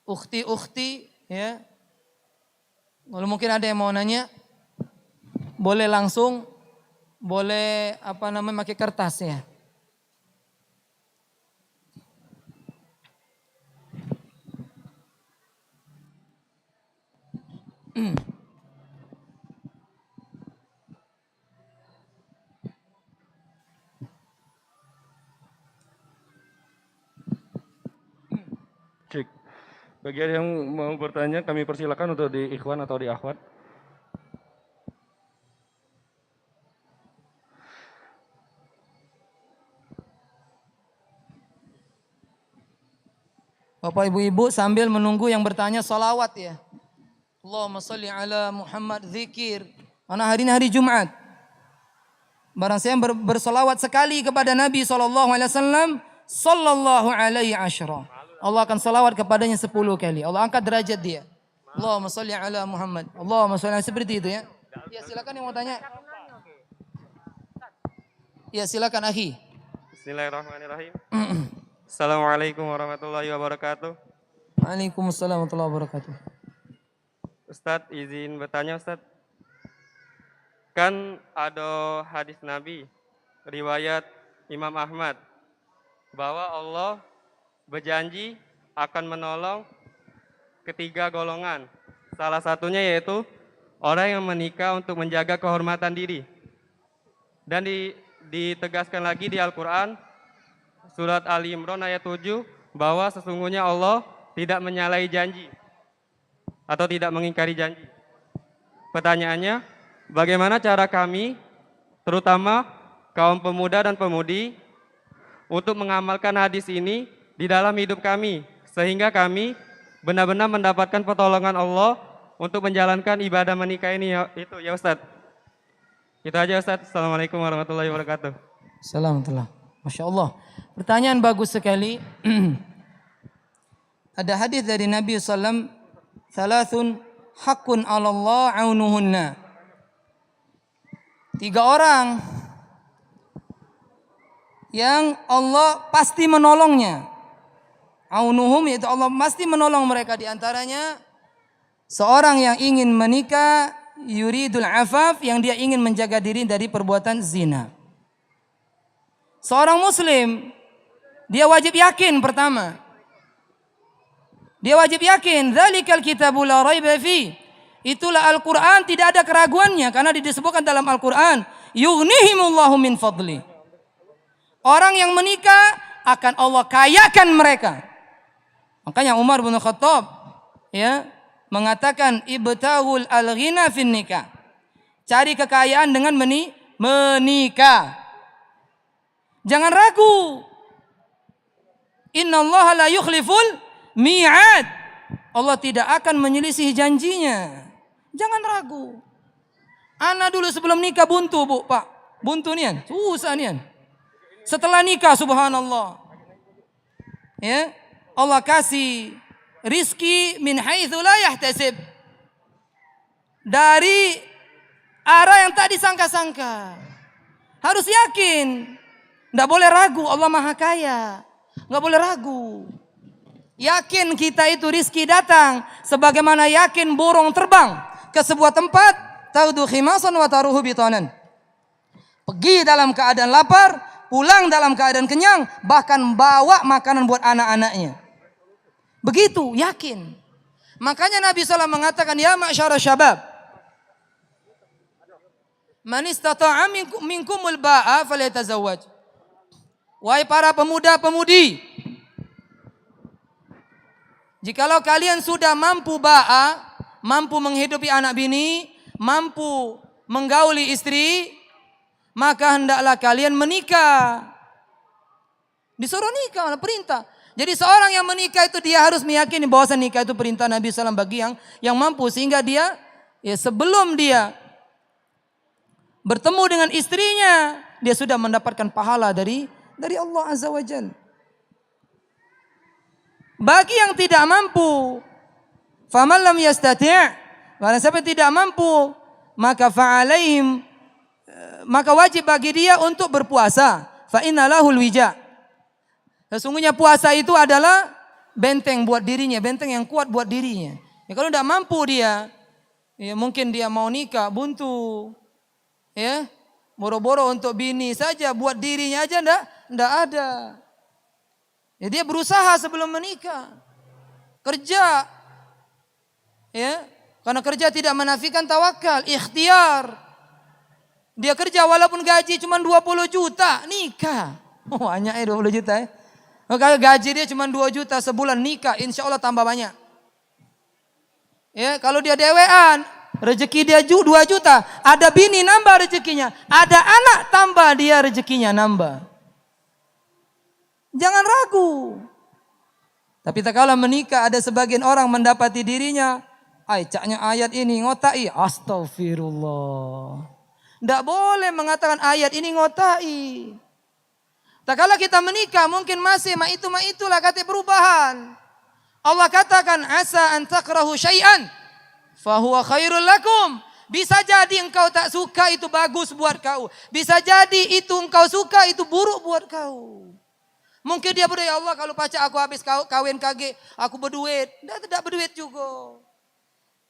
ukhti-ukhti ya. Kalau mungkin ada yang mau nanya, boleh langsung, boleh pakai kertas ya. Cik. Bagi yang mau bertanya kami persilakan untuk di ikhwan atau di akhwat. Bapak ibu-ibu sambil menunggu yang bertanya salawat ya. Allahumma salli ala Muhammad zikir. Karena hari ini hari Jumat. Barang saya bersolawat sekali kepada Nabi SAW. Sallallahu alaihi asyara. Allah akan salawat kepadanya 10 kali. Allah angkat derajat dia. Allahumma salli ala Muhammad. Allahumma salli seperti itu ya. Ya silakan yang mau tanya. Ya silakan akhi. Bismillahirrahmanirrahim. Assalamualaikum warahmatullahi wabarakatuh. Waalaikumsalam warahmatullahi wabarakatuh. Ustadz izin bertanya Ustadz. Kan ada hadis Nabi riwayat Imam Ahmad bahwa Allah berjanji akan menolong ketiga golongan. Salah satunya yaitu orang yang menikah untuk menjaga kehormatan diri. Dan ditegaskan lagi di Al-Quran surat Ali Imran ayat 7 bahwa sesungguhnya Allah tidak menyalahi janji atau tidak mengingkari janji. Pertanyaannya, bagaimana cara kami, terutama kaum pemuda dan pemudi, untuk mengamalkan hadis ini di dalam hidup kami, sehingga kami benar-benar mendapatkan pertolongan Allah untuk menjalankan ibadah menikah ini itu ya Ustadz. Itu aja Ustadz. Assalamualaikum warahmatullahi wabarakatuh. Assalamualaikum. Masya Allah. Pertanyaan bagus sekali. Ada hadis dari Nabi SAW. Thalathun haqqun 'ala Allah 'aunuhunna. 3 orang yang Allah pasti menolongnya. Aunuhum yaitu Allah pasti menolong mereka, di antaranya seorang yang ingin menikah yuridul afaf, yang dia ingin menjaga diri dari perbuatan zina. Seorang muslim, dia wajib yakin pertama. Dia wajib yakin, dzalikal kitabu la raiba fi. Itulah Al-Qur'an, tidak ada keraguannya karena disebutkan dalam Al-Qur'an, yughnihimullahu min fadli. Orang yang menikah akan Allah kayakan mereka. Makanya Umar bin Khattab ya mengatakan ibtaghul al-ghina fin nikah. Cari kekayaan dengan menikah. Jangan ragu. Innallaha la yukhliful mi'ad. Allah tidak akan menyelisih janjinya. Jangan ragu. Ana dulu sebelum nikah buntu, Bu, Pak. Buntu nian, susah nian. Setelah nikah subhanallah. Ya, Allah kasih rizki min haitsu la yahtasib. Dari arah yang tak disangka-sangka. Harus yakin. Enggak boleh ragu, Allah Maha Kaya. Enggak boleh ragu. Yakin kita itu rizki datang sebagaimana yakin burung terbang ke sebuah tempat, taudu khimasan wa taruhu bitanan. Pergi dalam keadaan lapar, pulang dalam keadaan kenyang, bahkan bawa makanan buat anak-anaknya. Begitu, yakin. Makanya Nabi SAW mengatakan, ya ma'syara syabab, man istata'a minkumul ba'a falyatazawwaj. Wahai para pemuda-pemudi, jikalau kalian sudah mampu ba'a, mampu menghidupi anak bini, mampu menggauli istri, maka hendaklah kalian menikah. Disuruh nikah, perintah. Jadi seorang yang menikah itu dia harus meyakini bahwa nikah itu perintah Nabi SAW bagi yang mampu. Sehingga dia ya sebelum dia bertemu dengan istrinya, dia sudah mendapatkan pahala dari Allah Azza wa Jalla. Bagi yang tidak mampu, faman lam yastati', barang siapa tidak mampu, maka fa'alaihim, maka wajib bagi dia untuk berpuasa. Fa inna lahul wija. Sesungguhnya puasa itu adalah benteng buat dirinya, benteng yang kuat buat dirinya. Ya, kalau tidak mampu dia, ya mungkin dia mau nikah buntu, ya boro-boro untuk bini saja, buat dirinya aja ndak ada. Ya, dia berusaha sebelum menikah. Kerja. Ya, karena kerja tidak menafikan tawakal, ikhtiar. Dia kerja walaupun gaji cuma 20 juta, nikah. Oh, banyak ya 20 juta ya. Kalau gaji dia cuma 2 juta sebulan, nikah, insya Allah tambah banyak. Ya, kalau dia dewean, rezeki dia 2 juta, ada bini nambah rezekinya, ada anak tambah dia rezekinya nambah. Jangan ragu. Tapi tak kala menikah ada sebagian orang mendapati dirinya, caknya ayat ini ngotai, astagfirullah. Tidak boleh mengatakan ayat ini ngotai. Tak kala kita menikah mungkin masih itulah kata perubahan. Allah katakan asa an takrahu syai'an fahuwa khairul lakum. Bisa jadi engkau tak suka itu bagus buat kau. Bisa jadi itu engkau suka itu buruk buat kau. Mungkin dia berdoa, ya Allah kalau pacar aku habis kawin kage, aku berduit. Tidak berduit juga.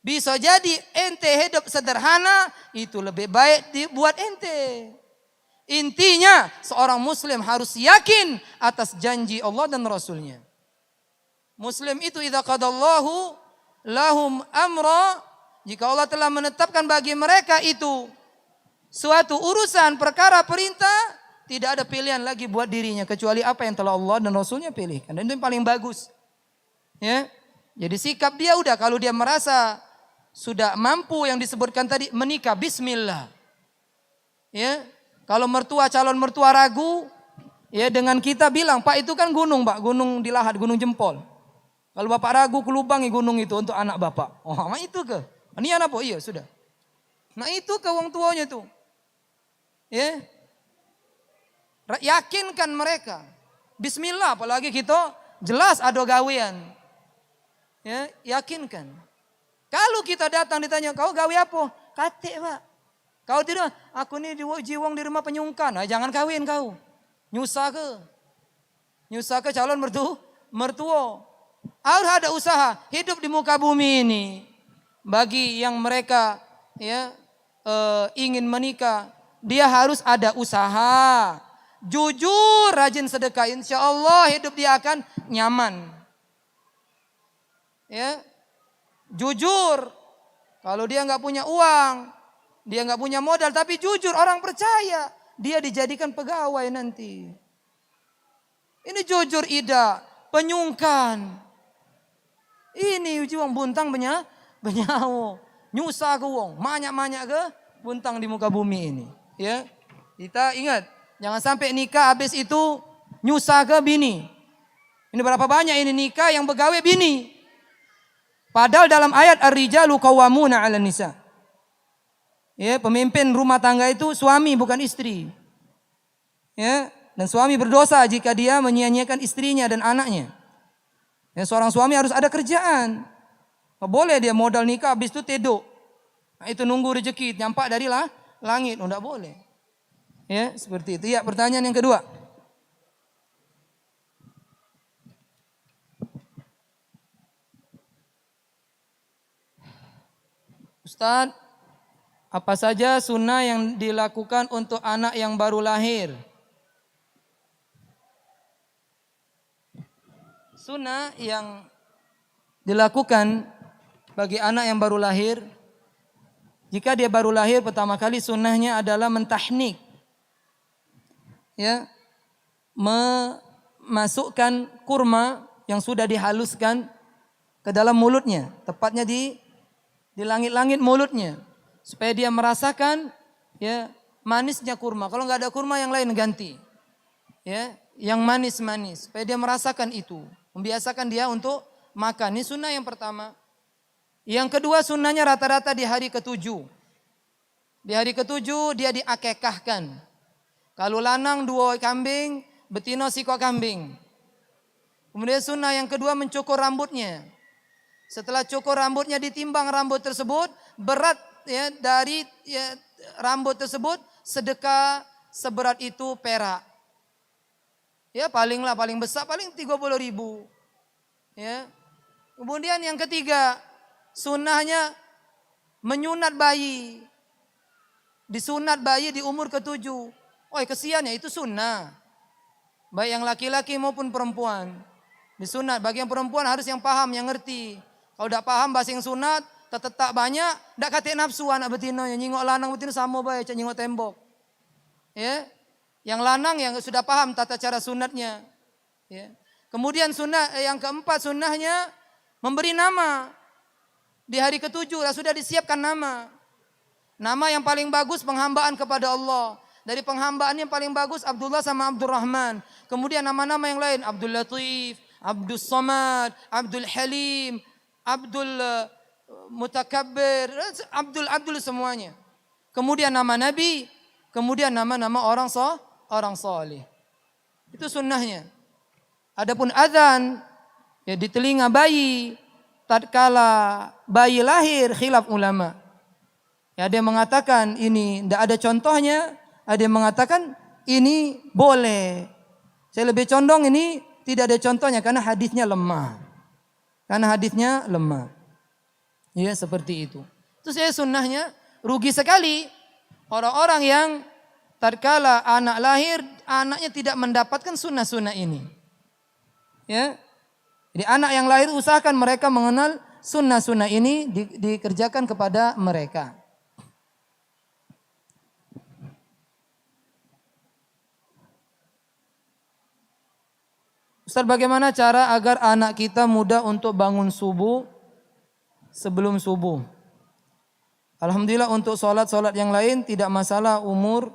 Bisa jadi ente hidup sederhana, itu lebih baik buat ente. Intinya seorang muslim harus yakin atas janji Allah dan Rasulnya. Muslim itu idza qadallahu lahum amra, jika Allah telah menetapkan bagi mereka itu suatu urusan perkara perintah, tidak ada pilihan lagi buat dirinya kecuali apa yang telah Allah dan Rasulnya pilihkan. Dan itu yang paling bagus. Ya, jadi sikap dia udah kalau dia merasa sudah mampu yang disebutkan tadi menikah, bismillah. Ya, kalau calon mertua ragu, ya dengan kita bilang, Pak itu kan gunung, Pak, gunung di Lahat, gunung Jempol. Kalau Bapak ragu, kelubangi gunung itu untuk anak Bapak. Oh, mak itu ke? Ini anak Pak, iya sudah. Nah itu ke wong tuanya tuh. Ya. Yakinkan mereka. Bismillah, apalagi kita jelas ada gawean. Ya, yakinkan. Kalau kita datang ditanya, kau gawe apa? Kate, Pak. Kau tidak, aku ini jiwang di rumah penyungkan. Nah, jangan kawin kau. Nyusah ke calon mertua. Harus ada usaha hidup di muka bumi ini. Bagi yang mereka ingin menikah, dia harus ada usaha. jujur, rajin sedekah, insya Allah hidup dia akan nyaman. Ya, jujur. Kalau dia nggak punya uang, dia nggak punya modal, tapi jujur, orang percaya, dia dijadikan pegawai nanti. Ini jujur ida, penyungkan. Ini uang buntang benyawo, nyusa ke wong, banyak ke buntang di muka bumi ini. Ya, kita ingat, jangan sampai nikah habis itu nyusa ke bini. Ini berapa banyak ini nikah yang begawe bini. Padahal dalam ayat ar-rijalu qawwamuna 'alan nisa. Ya, pemimpin rumah tangga itu suami bukan istri. Ya, dan suami berdosa jika dia menyia-nyiakan istrinya dan anaknya. Ya, seorang suami harus ada kerjaan. Nggak boleh dia modal nikah habis itu tedok. Nah, itu nunggu rezeki nyampak dari langit, enggak boleh. Ya, seperti itu. Ya, pertanyaan yang kedua. Ustaz, apa saja sunnah yang dilakukan untuk anak yang baru lahir? Sunnah yang dilakukan bagi anak yang baru lahir, jika dia baru lahir pertama kali sunnahnya adalah mentahnik. Ya, memasukkan kurma yang sudah dihaluskan ke dalam mulutnya, tepatnya di langit-langit mulutnya, supaya dia merasakan ya manisnya kurma. Kalau nggak ada kurma yang lain ganti, ya yang manis-manis, supaya dia merasakan itu, membiasakan dia untuk makan. Ini sunnah yang pertama. Yang kedua sunnahnya rata-rata di hari ke-7. Di hari ke-7 dia diakekahkan. Kalau lanang 2 kambing, betina sikok kambing. Kemudian sunnah yang kedua mencukur rambutnya. Setelah cukur rambutnya ditimbang rambut tersebut, berat ya dari ya, rambut tersebut sedekah seberat itu perak. Ya paling besar paling 30.000. Ya. Kemudian yang ketiga, sunnahnya menyunat bayi. Disunat bayi di umur ke-7. Oh kesian ya, itu sunnah. Baik yang laki-laki maupun perempuan. Disunat, bagi yang perempuan harus yang paham, yang ngerti. Kalau tidak paham bahasa yang sunat, tak banyak, tidak kata nafsu anak betina, yang nyingok lanang betina sama baik, nyingok tembok. Ya, yang lanang yang sudah paham tata cara sunatnya. Ya. Kemudian sunnah yang keempat sunnahnya memberi nama. Di hari ke-7 sudah disiapkan nama. Nama yang paling bagus penghambaan kepada Allah. Dari penghambaan yang paling bagus Abdullah sama Abdurrahman. Kemudian nama-nama yang lain Abdul Latif, Abdul Samad, Abdul Halim, Abdul Mutakabbir, Abdul semuanya. Kemudian nama Nabi, kemudian nama-nama orang saleh. Itu sunnahnya. Adapun azan ya di telinga bayi tatkala bayi lahir khilaf ulama. Ya, ada yang mengatakan ini tidak ada contohnya, ada yang mengatakan ini boleh. Saya lebih condong ini tidak ada contohnya karena hadisnya lemah. Ya seperti itu. Terus ya sunnahnya rugi sekali orang-orang yang tatkala anak lahir anaknya tidak mendapatkan sunnah-sunnah ini. Ya. Jadi anak yang lahir usahakan mereka mengenal sunnah-sunnah ini dikerjakan kepada mereka. Ustaz, bagaimana cara agar anak kita mudah untuk bangun subuh sebelum subuh? Alhamdulillah untuk sholat yang lain tidak masalah umur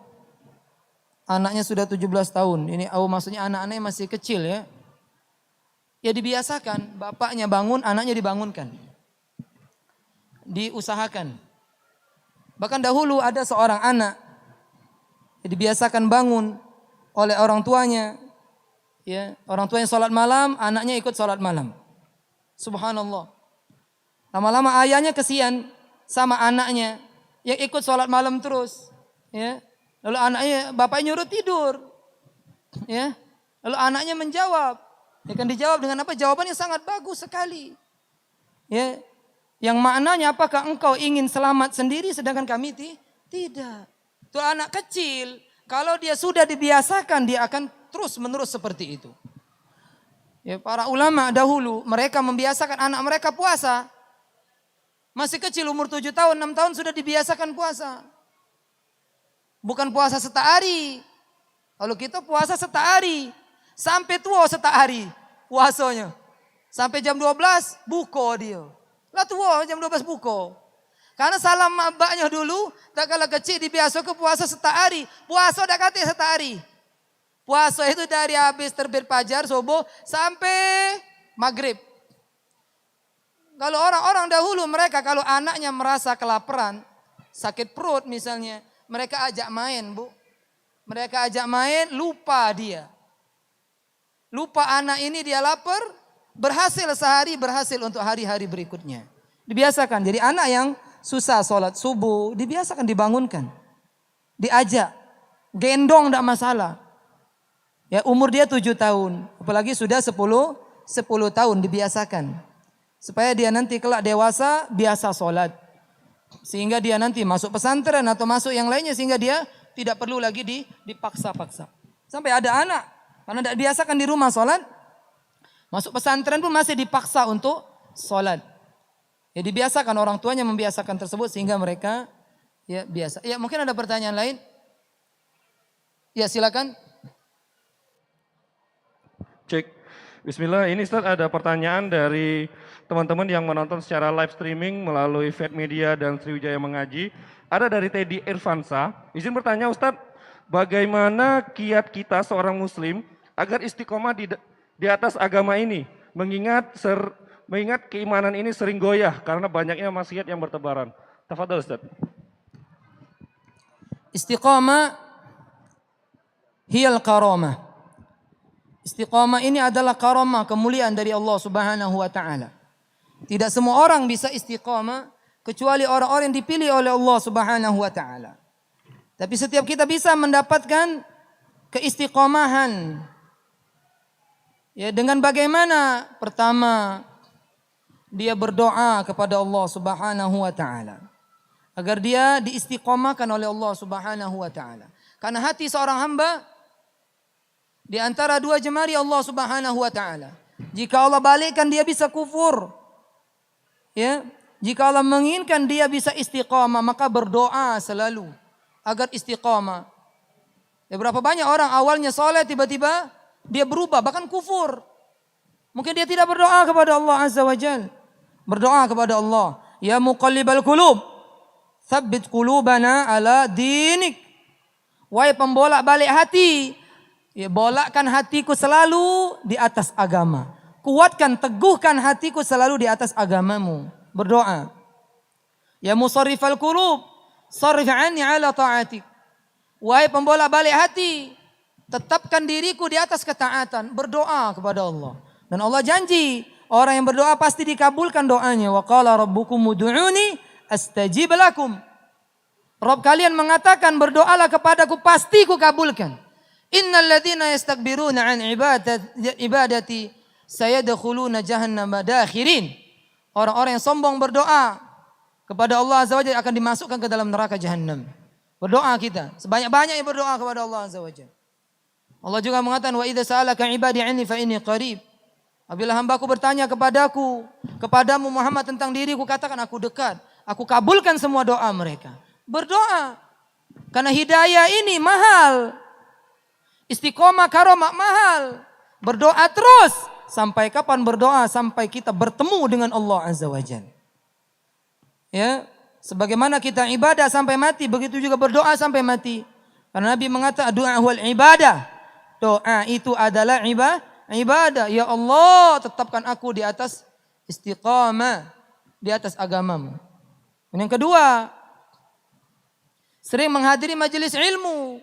anaknya sudah 17 tahun. Ini maksudnya anak-anaknya masih kecil ya. Ya dibiasakan, bapaknya bangun, anaknya dibangunkan. Diusahakan. Bahkan dahulu ada seorang anak dibiasakan bangun oleh orang tuanya. Ya, orang tuanya sholat malam, anaknya ikut sholat malam. Subhanallah. Lama-lama ayahnya kesian sama anaknya yang ikut sholat malam terus. Ya, lalu anaknya, bapaknya nyuruh tidur. Ya, lalu anaknya menjawab. Ya kan dijawab dengan apa? Jawabannya sangat bagus sekali. Ya, yang maknanya apakah engkau ingin selamat sendiri sedangkan kami tidak. Itu anak kecil Kalau dia sudah dibiasakan, dia akan terus menerus seperti itu. Ya, para ulama dahulu mereka membiasakan anak mereka puasa. Masih kecil umur 7 tahun, 6 tahun sudah dibiasakan puasa. Bukan puasa setahari. Kalau kita puasa setahari, sampai tua setahari puasanya. Sampai jam 12 buko dia. Lah tua jam 12 buko. Karena salam mabaknya dulu, tak kala kecil dibiasa ke puasa setahari. Puasa dah kata setahari. Puasa itu dari habis terbit fajar subuh sampai maghrib. Kalau orang-orang dahulu mereka kalau anaknya merasa kelaparan, sakit perut misalnya, mereka ajak main, Bu. Mereka ajak main, lupa dia. Lupa anak ini dia lapar, berhasil sehari, berhasil untuk hari-hari berikutnya. Dibiasakan, jadi anak yang susah sholat subuh, dibiasakan dibangunkan. Diajak, gendong tidak masalah. Ya umur dia 7 tahun, apalagi sudah 10 tahun dibiasakan. Supaya dia nanti kelak dewasa biasa sholat. Sehingga dia nanti masuk pesantren atau masuk yang lainnya sehingga dia tidak perlu lagi dipaksa-paksa. Sampai ada anak, karena tidak biasakan di rumah sholat, masuk pesantren pun masih dipaksa untuk sholat. Ya dibiasakan, orang tuanya membiasakan tersebut sehingga mereka ya biasa. Ya mungkin ada pertanyaan lain? Ya silakan. Cek. Bismillah, ini Ustaz ada pertanyaan dari teman-teman yang menonton secara live streaming melalui Fed Media dan Sriwijaya Mengaji. Ada dari Teddy Irfansa. Izin bertanya Ustaz, bagaimana kiat kita seorang muslim agar istiqomah di atas agama ini? Mengingat keimanan ini sering goyah karena banyaknya maksiat yang bertebaran. Tafadhol Ustaz. Istiqamah hiyal karamah. Istiqamah ini adalah karamah, kemuliaan dari Allah Subhanahu wa taala. Tidak semua orang bisa istiqamah kecuali orang-orang yang dipilih oleh Allah Subhanahu wa taala. Tapi setiap kita bisa mendapatkan keistiqomahan. Ya, dengan bagaimana? Pertama, dia berdoa kepada Allah Subhanahu wa taala agar dia diistiqomahkan oleh Allah Subhanahu wa taala. Karena hati seorang hamba di antara dua jemari Allah Subhanahu wa taala. Jika Allah balikkan dia bisa kufur. Ya, jika Allah menginginkan dia bisa istiqamah, maka berdoa selalu agar istiqamah. Ya, berapa banyak orang awalnya soleh tiba-tiba dia berubah bahkan kufur. Mungkin dia tidak berdoa kepada Allah Azza wa Jalla. Berdoa kepada Allah, ya muqallibal qulub, tsabbit qulubana ala dinik. Wahai pembolak-balik hati, ya, bolakkan hatiku selalu di atas agama. Kuatkan, teguhkan hatiku selalu di atas agamamu. Berdoa. Ya musarrifal qulub, sarrif anni ala ta'atik. Wahai pembolak-balik hati, tetapkan diriku di atas ketaatan. Berdoa kepada Allah. Dan Allah janji, orang yang berdoa pasti dikabulkan doanya. Wa qala rabbukum ud'uni astajib lakum. Rabb kalian mengatakan berdoalah kepadaku pasti ku kabulkan. Innal ladzina yastakbiruna an ibadati sayadkhuluna jahannama dakhirin. Orang-orang yang sombong berdoa kepada Allah Azza wa Jalla akan dimasukkan ke dalam neraka jahanam. Berdoa kita sebanyak-banyaknya berdoa kepada Allah Azza wa Jalla. Allah juga mengatakan wa idza sa'alaka ibadi anni fa inni qarib. Apabila hambaku bertanya kepadamu Muhammad tentang diriku, katakan aku dekat. Aku kabulkan semua doa mereka. Berdoa. Karena hidayah ini mahal. Istiqomah karamah mahal. Berdoa terus. Sampai kapan berdoa? Sampai kita bertemu dengan Allah Azza wa Jalla. Ya, sebagaimana kita ibadah sampai mati, begitu juga berdoa sampai mati. Karena Nabi mengatakan doa wal ibadah. Doa itu adalah ibadah. Ya Allah, tetapkan aku di atas istiqamah, di atas agamamu. Dan yang kedua, sering menghadiri majelis ilmu.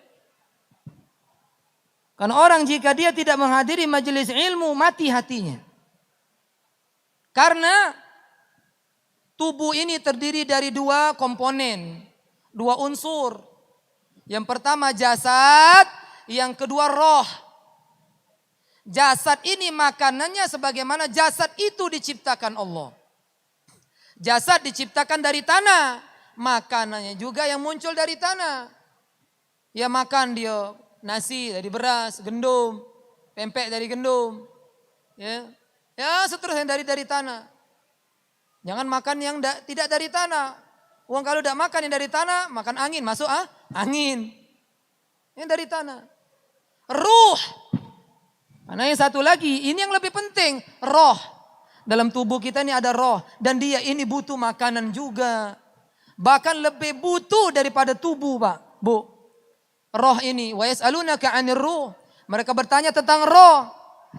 Karena orang jika dia tidak menghadiri majelis ilmu, mati hatinya. Karena tubuh ini terdiri dari dua komponen, dua unsur. Yang pertama jasad, yang kedua roh. Jasad ini makanannya sebagaimana jasad itu diciptakan Allah. Jasad diciptakan dari tanah, makanannya juga yang muncul dari tanah. Ya makan dia nasi dari beras, gendum, pempek dari gendum. Ya, ya seterusnya dari tanah. Jangan makan yang tidak dari tanah. Uang kalau tidak makan yang dari tanah, makan angin, masuk angin. Yang dari tanah. Ruh. Mana yang satu lagi, ini yang lebih penting, roh. Dalam tubuh kita ini ada roh. Dan dia ini butuh makanan juga. Bahkan lebih butuh daripada tubuh Pak, Bu. Roh ini. Wa yas'alunaka 'anir ruh. Mereka bertanya tentang roh.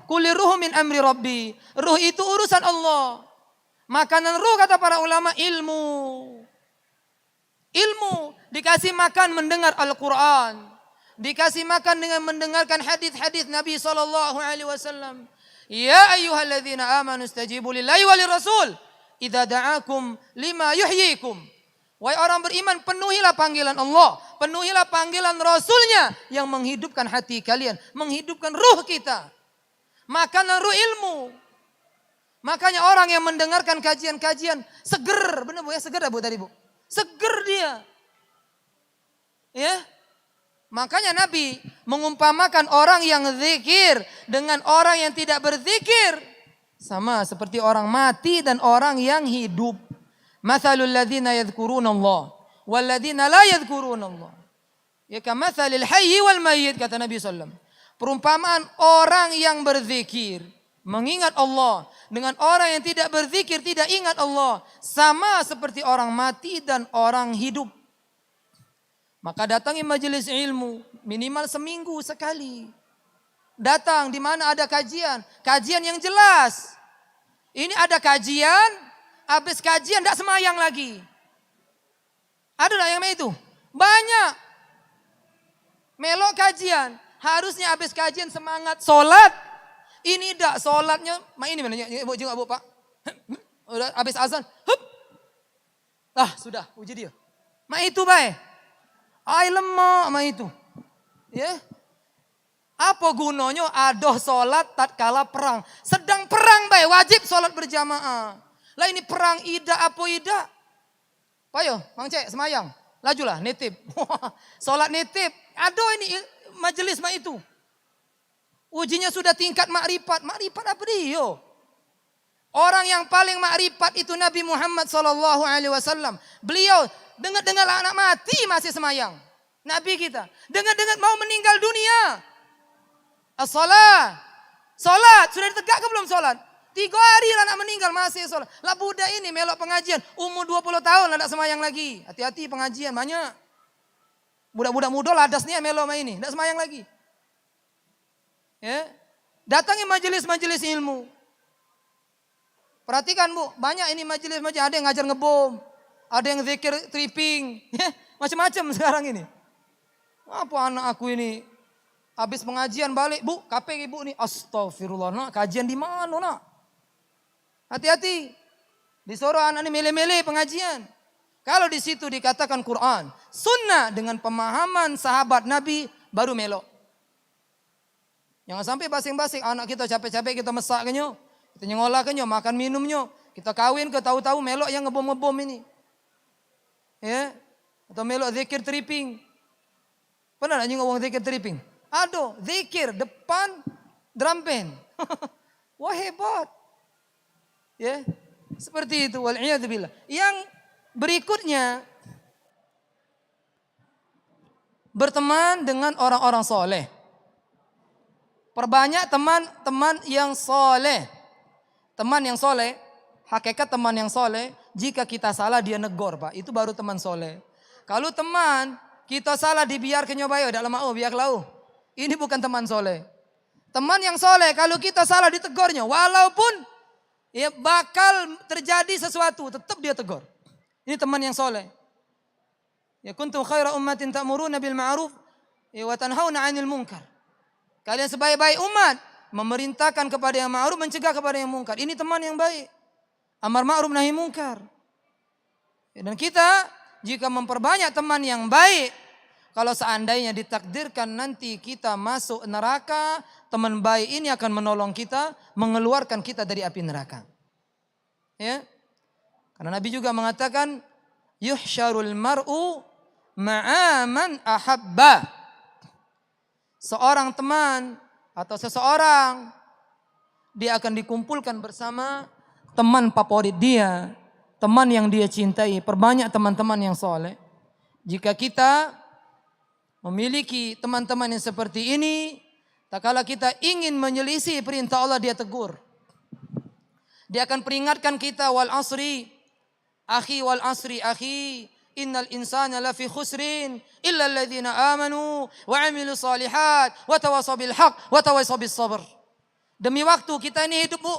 Quli ruhu min amri rabbi. Ruh itu urusan Allah. Makanan ruh kata para ulama ilmu. Ilmu. Dikasih makan mendengar Al-Quran. Dikasih makan dengan mendengarkan hadis-hadis Nabi SAW. Ya ayyuhalladzina amanu istajibu lillahi walir rasul. Idza da'akum lima yuhyikum. Wahai orang beriman, penuhilah panggilan Allah. Penuhilah panggilan Rasulnya yang menghidupkan hati kalian. Menghidupkan ruh kita. Makanan ruh ilmu. Makanya orang yang mendengarkan kajian-kajian seger. Benar Bu ya? Seger Bu tadi Bu? Seger dia. Ya. Makanya Nabi mengumpamakan orang yang zikir dengan orang yang tidak berzikir. Sama seperti orang mati dan orang yang hidup. Mathalul ladzina yadhkuruna Allah wal ladzina la yadhkuruna Allah. Ya kamathalil hayyi wal mayyit kata Nabi sallallahu alaihi wasallam. Perumpamaan orang yang berzikir, mengingat Allah dengan orang yang tidak berzikir, tidak ingat Allah, sama seperti orang mati dan orang hidup. Maka datangi majelis ilmu minimal seminggu sekali. Datang di mana ada kajian, kajian yang jelas. Ini ada kajian, habis kajian tidak semayang lagi. Ada lah yang itu? Banyak. Melok kajian, harusnya habis kajian semangat sholat. Ini tidak sholatnya, ini mana? Ibu juga Bu Pak. Udah habis azan, hup. Sudah, puji dia. Itu baik. Ai lemah itu. Ya. Apa gunanya adoh sholat tatkala perang? Sedang perang baik, wajib sholat berjamaah. Lah ini perang ida apa ida? Payo, Mang Cek semayang. Lajulah nitip. Sholat nitip. Aduh ini majelis itu. Ujinya sudah tingkat makrifat. Makrifat apa dia? Orang yang paling makrifat itu Nabi Muhammad SAW. Beliau dengar-dengar anak mati masih semayang. Nabi kita. Dengar-dengar mau meninggal dunia. As-salat. Salat. Sudah ditegak ke belum salat? 3 hari lah anak meninggal masih salat. Lah budak ini melok pengajian. Umur 20 tahun lah tak semayang lagi. Hati-hati pengajian banyak. Budak-budak muda lah adasnya melok main ini. Tak semayang lagi. Ya. Datangi majelis-majelis ilmu. Perhatikan Bu. Banyak ini majelis-majelis. Ada yang ngajar ngebom. Ada yang zikir tripping, ya, macam-macam sekarang ini. Apa anak aku ini habis pengajian balik, Bu, KP Ibu nih, astagfirullah, nak kajian di mana nak? Hati-hati, disuruh anak ini mele-mele pengajian. Kalau di situ dikatakan Quran, sunnah dengan pemahaman sahabat Nabi, baru melok. Jangan sampai basing-basing anak kita capek-capek kita masak kenyo, kita nyengolah kenyo, makan minumnya, kita kawin ke tahu-tahu melok yang ngebom-ngebom ini. Ya, atau melok zikir tripping. Pernah nanya ngomong zikir tripping? Aduh, zikir depan drum band. Wah hebat. Ya, seperti itu. Wal'iyadzubillah. Yang berikutnya, berteman dengan orang-orang soleh. Perbanyak teman-teman yang soleh. Teman yang soleh, hakikat teman yang soleh, jika kita salah dia negor Pak, itu baru teman soleh. Kalau teman kita salah dibiarkan nyobayo, tidak lama biar lau. Ini bukan teman soleh. Teman yang soleh kalau kita salah ditegornya, walaupun ya bakal terjadi sesuatu, tetap dia tegur. Ini teman yang soleh. Ya kuntum khaira ummatin ta'muruna bil ma'ruf wa tanhauna 'anil munkar. Kalian sebaik-baik umat memerintahkan kepada yang ma'ruf, mencegah kepada yang munkar. Ini teman yang baik. Amar ma'ruf nahi munkar. Dan kita jika memperbanyak teman yang baik, kalau seandainya ditakdirkan nanti kita masuk neraka, teman baik ini akan menolong kita, mengeluarkan kita dari api neraka. Ya. Karena Nabi juga mengatakan, yuhsyarul mar'u ma'a man ahabba. seorang teman atau seseorang, dia akan dikumpulkan bersama teman favorit dia, teman yang dia cintai. Perbanyak teman-teman yang soleh. Jika kita memiliki teman-teman yang seperti ini, tak kala kita ingin menyelisih perintah Allah, dia tegur. Dia akan peringatkan kita, wal asri akhi, innal insana lafi khusrin illa alladhina amanu wa amilu salihat wa tawasaw bil haq wa tawasaw bis sabr. Demi waktu kita ini hidup, Bu.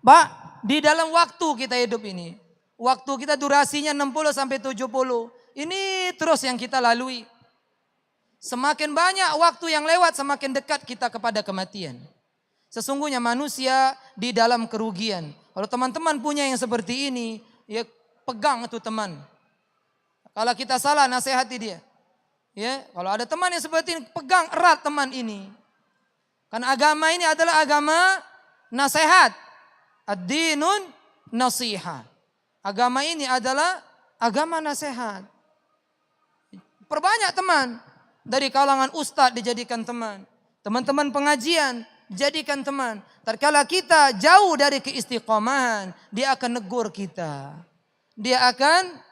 Pak, di dalam waktu kita hidup ini. Waktu kita durasinya 60 sampai 70. Ini terus yang kita lalui. Semakin banyak waktu yang lewat, semakin dekat kita kepada kematian. Sesungguhnya manusia di dalam kerugian. Kalau teman-teman punya yang seperti ini, ya pegang itu teman. Kalau kita salah, nasihati dia. Ya, kalau ada teman yang seperti ini, pegang erat teman ini. Karena agama ini adalah agama nasihat. Ad-dinun nasiha. Agama ini adalah agama nasihat. Perbanyak teman. Dari kalangan ustadz dijadikan teman. Teman-teman pengajian jadikan teman. Tatkala kita jauh dari keistiqomahan, dia akan negur kita. Dia akan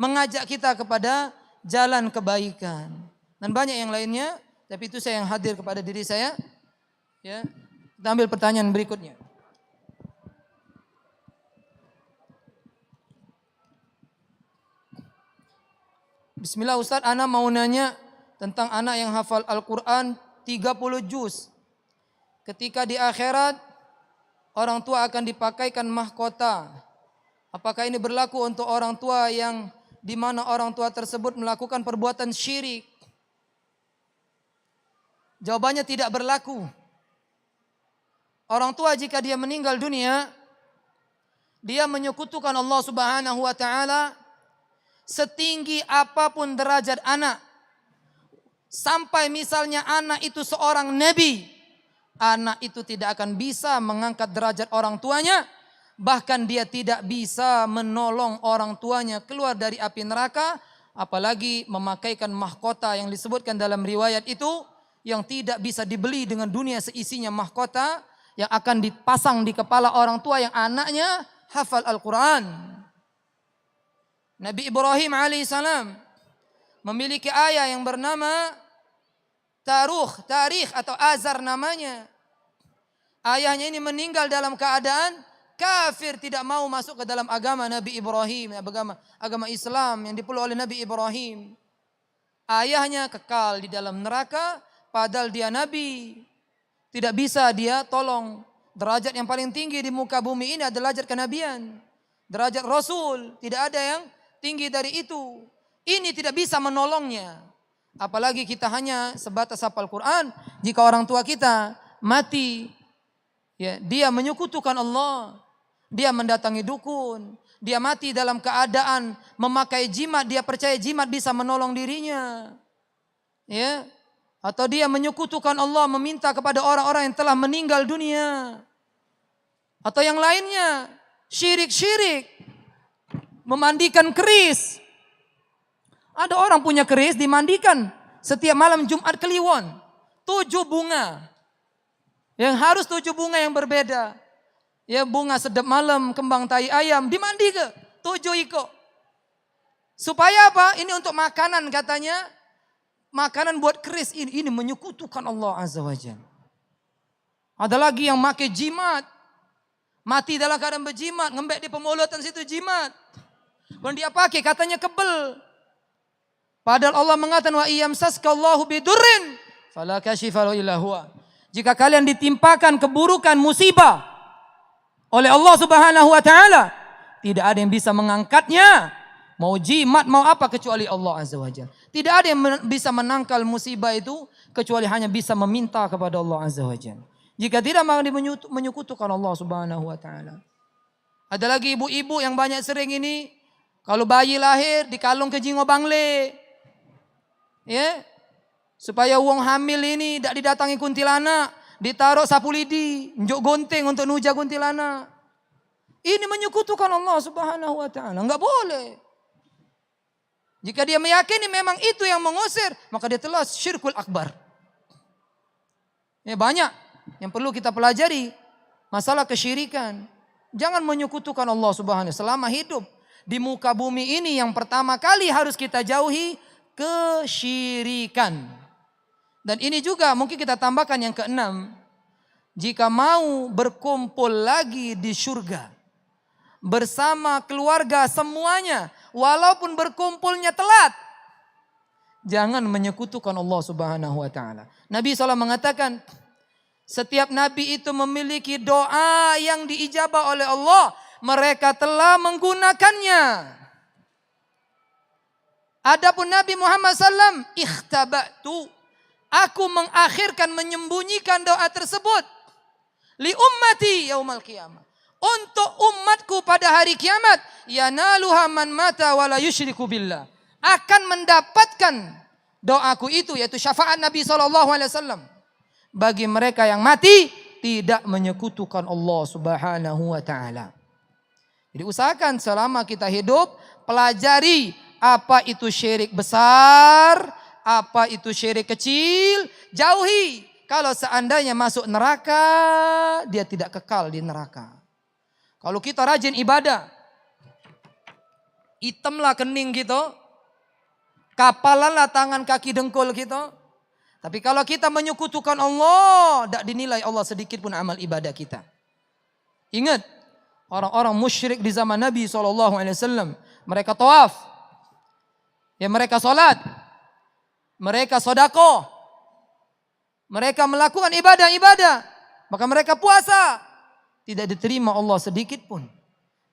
mengajak kita kepada jalan kebaikan. Dan banyak yang lainnya. Tapi itu saya yang hadir kepada diri saya. Ya, kita ambil pertanyaan berikutnya. Bismillah Ustaz, ana mau nanya tentang anak yang hafal Al-Quran 30 juz. Ketika di akhirat, orang tua akan dipakaikan mahkota. Apakah ini berlaku untuk orang tua yang di mana orang tua tersebut melakukan perbuatan syirik? Jawabannya tidak berlaku. Orang tua jika dia meninggal dunia, dia menyekutukan Allah Subhanahu wa taala setinggi apapun derajat anak. Sampai misalnya anak itu seorang nabi, anak itu tidak akan bisa mengangkat derajat orang tuanya. Bahkan dia tidak bisa menolong orang tuanya keluar dari api neraka. Apalagi memakaikan mahkota yang disebutkan dalam riwayat itu, yang tidak bisa dibeli dengan dunia seisinya mahkota, yang akan dipasang di kepala orang tua yang anaknya hafal Al-Quran. Nabi Ibrahim alaihissalam memiliki ayah yang bernama Tarikh atau Azar namanya. Ayahnya ini meninggal dalam keadaan kafir, tidak mau masuk ke dalam agama Nabi Ibrahim, agama Islam yang dipeluk oleh Nabi Ibrahim. Ayahnya kekal di dalam neraka, padahal dia Nabi. Tidak bisa dia tolong. Derajat yang paling tinggi di muka bumi ini adalah derajat kenabian. Derajat Rasul, tidak ada yang tinggi dari itu. Ini tidak bisa menolongnya. Apalagi kita hanya sebatas hafal Quran. Jika orang tua kita mati, ya, dia menyekutukan Allah. Dia mendatangi dukun. Dia mati dalam keadaan memakai jimat. Dia percaya jimat bisa menolong dirinya. Ya, atau dia menyekutukan Allah, meminta kepada orang-orang yang telah meninggal dunia. Atau yang lainnya, syirik-syirik. Memandikan keris. Ada orang punya keris dimandikan setiap malam Jumat Kliwon. 7 bunga. Yang harus 7 bunga yang berbeda. Ya, bunga sedap malam, kembang tai ayam, dimandi ke 7 iko. Supaya apa? Ini untuk makanan katanya. Makanan buat keris ini menyekutukan Allah Azza wa Jalla. Ada lagi yang pakai jimat. Mati dalam keadaan berjimat, ngembek di pemolotan situ jimat. Kalau dia pakai katanya kebel. Padahal Allah mengatakan wa iyamsaskallahu bidurrin fala kashifa illa huwa. Jika kalian ditimpakan keburukan, musibah oleh Allah Subhanahu wa taala, tidak ada yang bisa mengangkatnya. Mau jimat, mau apa kecuali Allah Azza wa Jalla. Tidak ada yang bisa menangkal musibah itu kecuali hanya bisa meminta kepada Allah Azza wa Jalla. Jika tidak, maka dia menyekutukan Allah Subhanahu wa taala. Ada lagi ibu-ibu yang banyak sering ini, kalau bayi lahir dikalung ke jingo bangle. Ya. Supaya uang hamil ini tidak didatangi kuntilanak, ditaruh sapu lidi, njuk gonting untuk nuja kuntilanak. Ini menyekutukan Allah Subhanahu wa taala, enggak boleh. Jika dia meyakini memang itu yang mengusir, maka dia telah syirkul akbar. Ya banyak yang perlu kita pelajari. Masalah kesyirikan. Jangan menyekutukan Allah Subhanahu wa ta'ala selama hidup. Di muka bumi ini yang pertama kali harus kita jauhi kesyirikan. Dan ini juga mungkin kita tambahkan yang keenam. Jika mau berkumpul lagi di surga bersama keluarga semuanya, walaupun berkumpulnya telat, jangan menyekutukan Allah Subhanahu wa ta'ala. Nabi SAW mengatakan, setiap nabi itu memiliki doa yang diijabah oleh Allah. Mereka telah menggunakannya. Adapun Nabi Muhammad SAW, ikhtabatu, aku mengakhirkan, menyembunyikan doa tersebut. Li ummati yaumal qiyamah. Untuk umatku pada hari kiamat. Yanaluha man mata wala yusyriku billah. Akan mendapatkan doaku itu, yaitu syafaat Nabi SAW. Bagi mereka yang mati, tidak menyekutukan Allah Subhanahu wa ta'ala. Jadi usahakan selama kita hidup, pelajari apa itu syirik besar, apa itu syirik kecil, jauhi. Kalau seandainya masuk neraka, dia tidak kekal di neraka. Kalau kita rajin ibadah, hitamlah kening kita, kapalanlah tangan kaki dengkul kita. Tapi kalau kita menyekutukan Allah, tidak dinilai Allah sedikit pun amal ibadah kita. Ingat, orang-orang musyrik di zaman Nabi SAW, mereka tawaf, ya mereka sholat, mereka sedekah, mereka melakukan ibadah-ibadah, maka mereka puasa, tidak diterima Allah sedikit pun.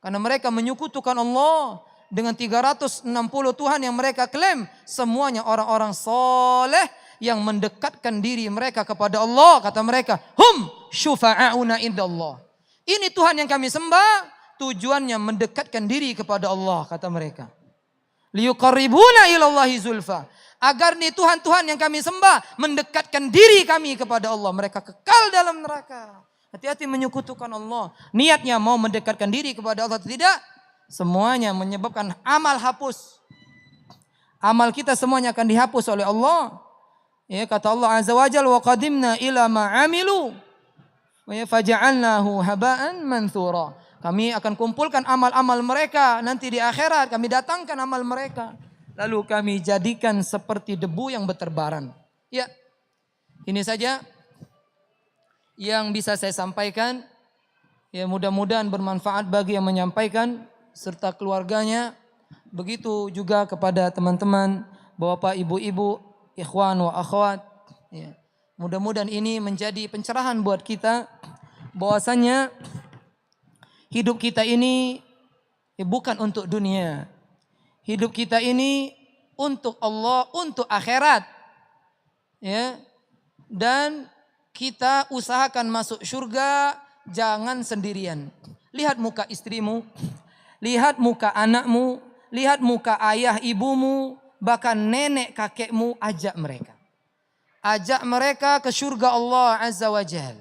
Karena mereka menyekutukan Allah dengan 360 Tuhan yang mereka klaim, semuanya orang-orang soleh yang mendekatkan diri mereka kepada Allah. Kata mereka, hum syufa'auna indallah. Ini Tuhan yang kami sembah, tujuannya mendekatkan diri kepada Allah, kata mereka. Liyuqarribuna ilallahi zulfa. Agar nih Tuhan-Tuhan yang kami sembah mendekatkan diri kami kepada Allah. Mereka kekal dalam neraka. Hati-hati menyekutukan Allah. Niatnya mau mendekatkan diri kepada Allah atau tidak, semuanya menyebabkan amal hapus. Amal kita semuanya akan dihapus oleh Allah. Ya, kata Allah Azza wa Jalla, wa qadimna ila ma amilu wa faja'alnahu haba'an manthura. Kami akan kumpulkan amal-amal mereka nanti di akhirat, kami datangkan amal mereka, lalu kami jadikan seperti debu yang berterbaran. Ya. Ini saja yang bisa saya sampaikan. Ya, mudah-mudahan bermanfaat bagi yang menyampaikan serta keluarganya. Begitu juga kepada teman-teman, bapak, ibu-ibu, ikhwan wa akhwat. Ya. Mudah-mudahan ini menjadi pencerahan buat kita bahwasanya hidup kita ini bukan untuk dunia. Hidup kita ini untuk Allah, untuk akhirat. Ya. Dan kita usahakan masuk surga jangan sendirian. Lihat muka istrimu, lihat muka anakmu, lihat muka ayah ibumu, bahkan nenek kakekmu, ajak mereka. Ajak mereka ke surga Allah Azza wa Jal.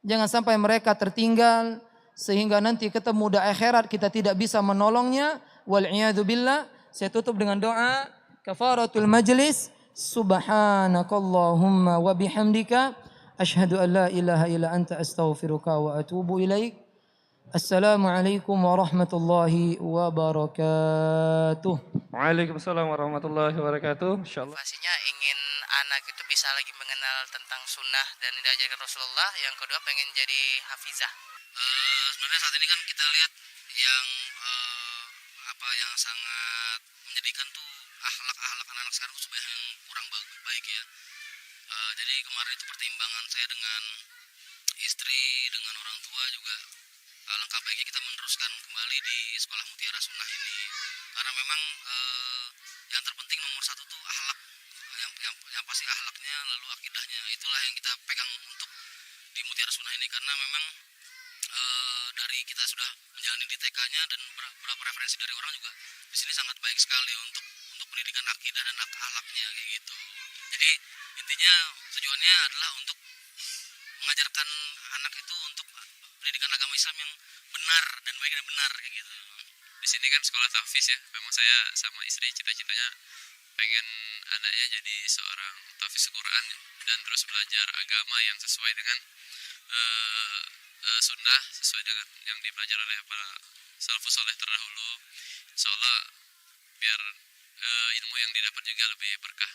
Jangan sampai mereka tertinggal sehingga nanti ketemu di akhirat kita tidak bisa menolongnya. Wal'iyadu billah. Saya tutup dengan doa kafaratul majlis. Subhanakallahumma wa bihamdika asyhadu an la ilaha illa anta astaghfiruka wa atubu ilaik. Assalamualaikum warahmatullahi wabarakatuh. Waalaikumsalam warahmatullahi wabarakatuh. Insyaallah. Motivasinya ingin anak itu bisa lagi mengenal tentang sunnah dan diajarkan Rasulullah. Yang kedua pengen jadi hafizah. Sebenarnya saat ini kan kita lihat yang yang sangat menjadikan tuh akhlak anak sekarang tuh sebenarnya yang kurang baik ya. Jadi kemarin itu pertimbangan saya dengan istri, dengan orang tua juga, alangkah baiknya kita meneruskan kembali di sekolah Mutiara Sunnah ini, karena memang yang terpenting nomor satu tuh akhlak, yang pasti akhlaknya, lalu akidahnya, itulah yang kita pegang untuk di Mutiara Sunnah ini, karena memang dari kita sudah menjalani di TK-nya dan beberapa referensi dari orang juga di sini sangat baik sekali untuk pendidikan akidah dan akhlaknya kayak gitu. Jadi intinya tujuannya adalah untuk mengajarkan anak itu untuk pendidikan agama Islam yang benar dan baik dan benar kayak gitu. Di sini kan sekolah tahfiz ya. Memang saya sama istri cita-citanya pengen anaknya jadi seorang tahfiz Quran ya. dan terus belajar agama yang sesuai dengan sunnah, sesuai dengan yang dipelajari oleh para salafus soleh terdahulu. Insya Allah biar ilmu yang didapat juga lebih berkah.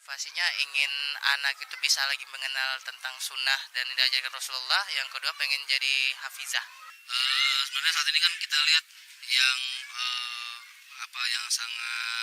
Motivasinya ingin anak itu bisa lagi mengenal tentang sunnah dan yang diajarkan Rasulullah. Yang kedua pengen jadi hafizah. Sebenarnya saat ini kan kita lihat yang yang sangat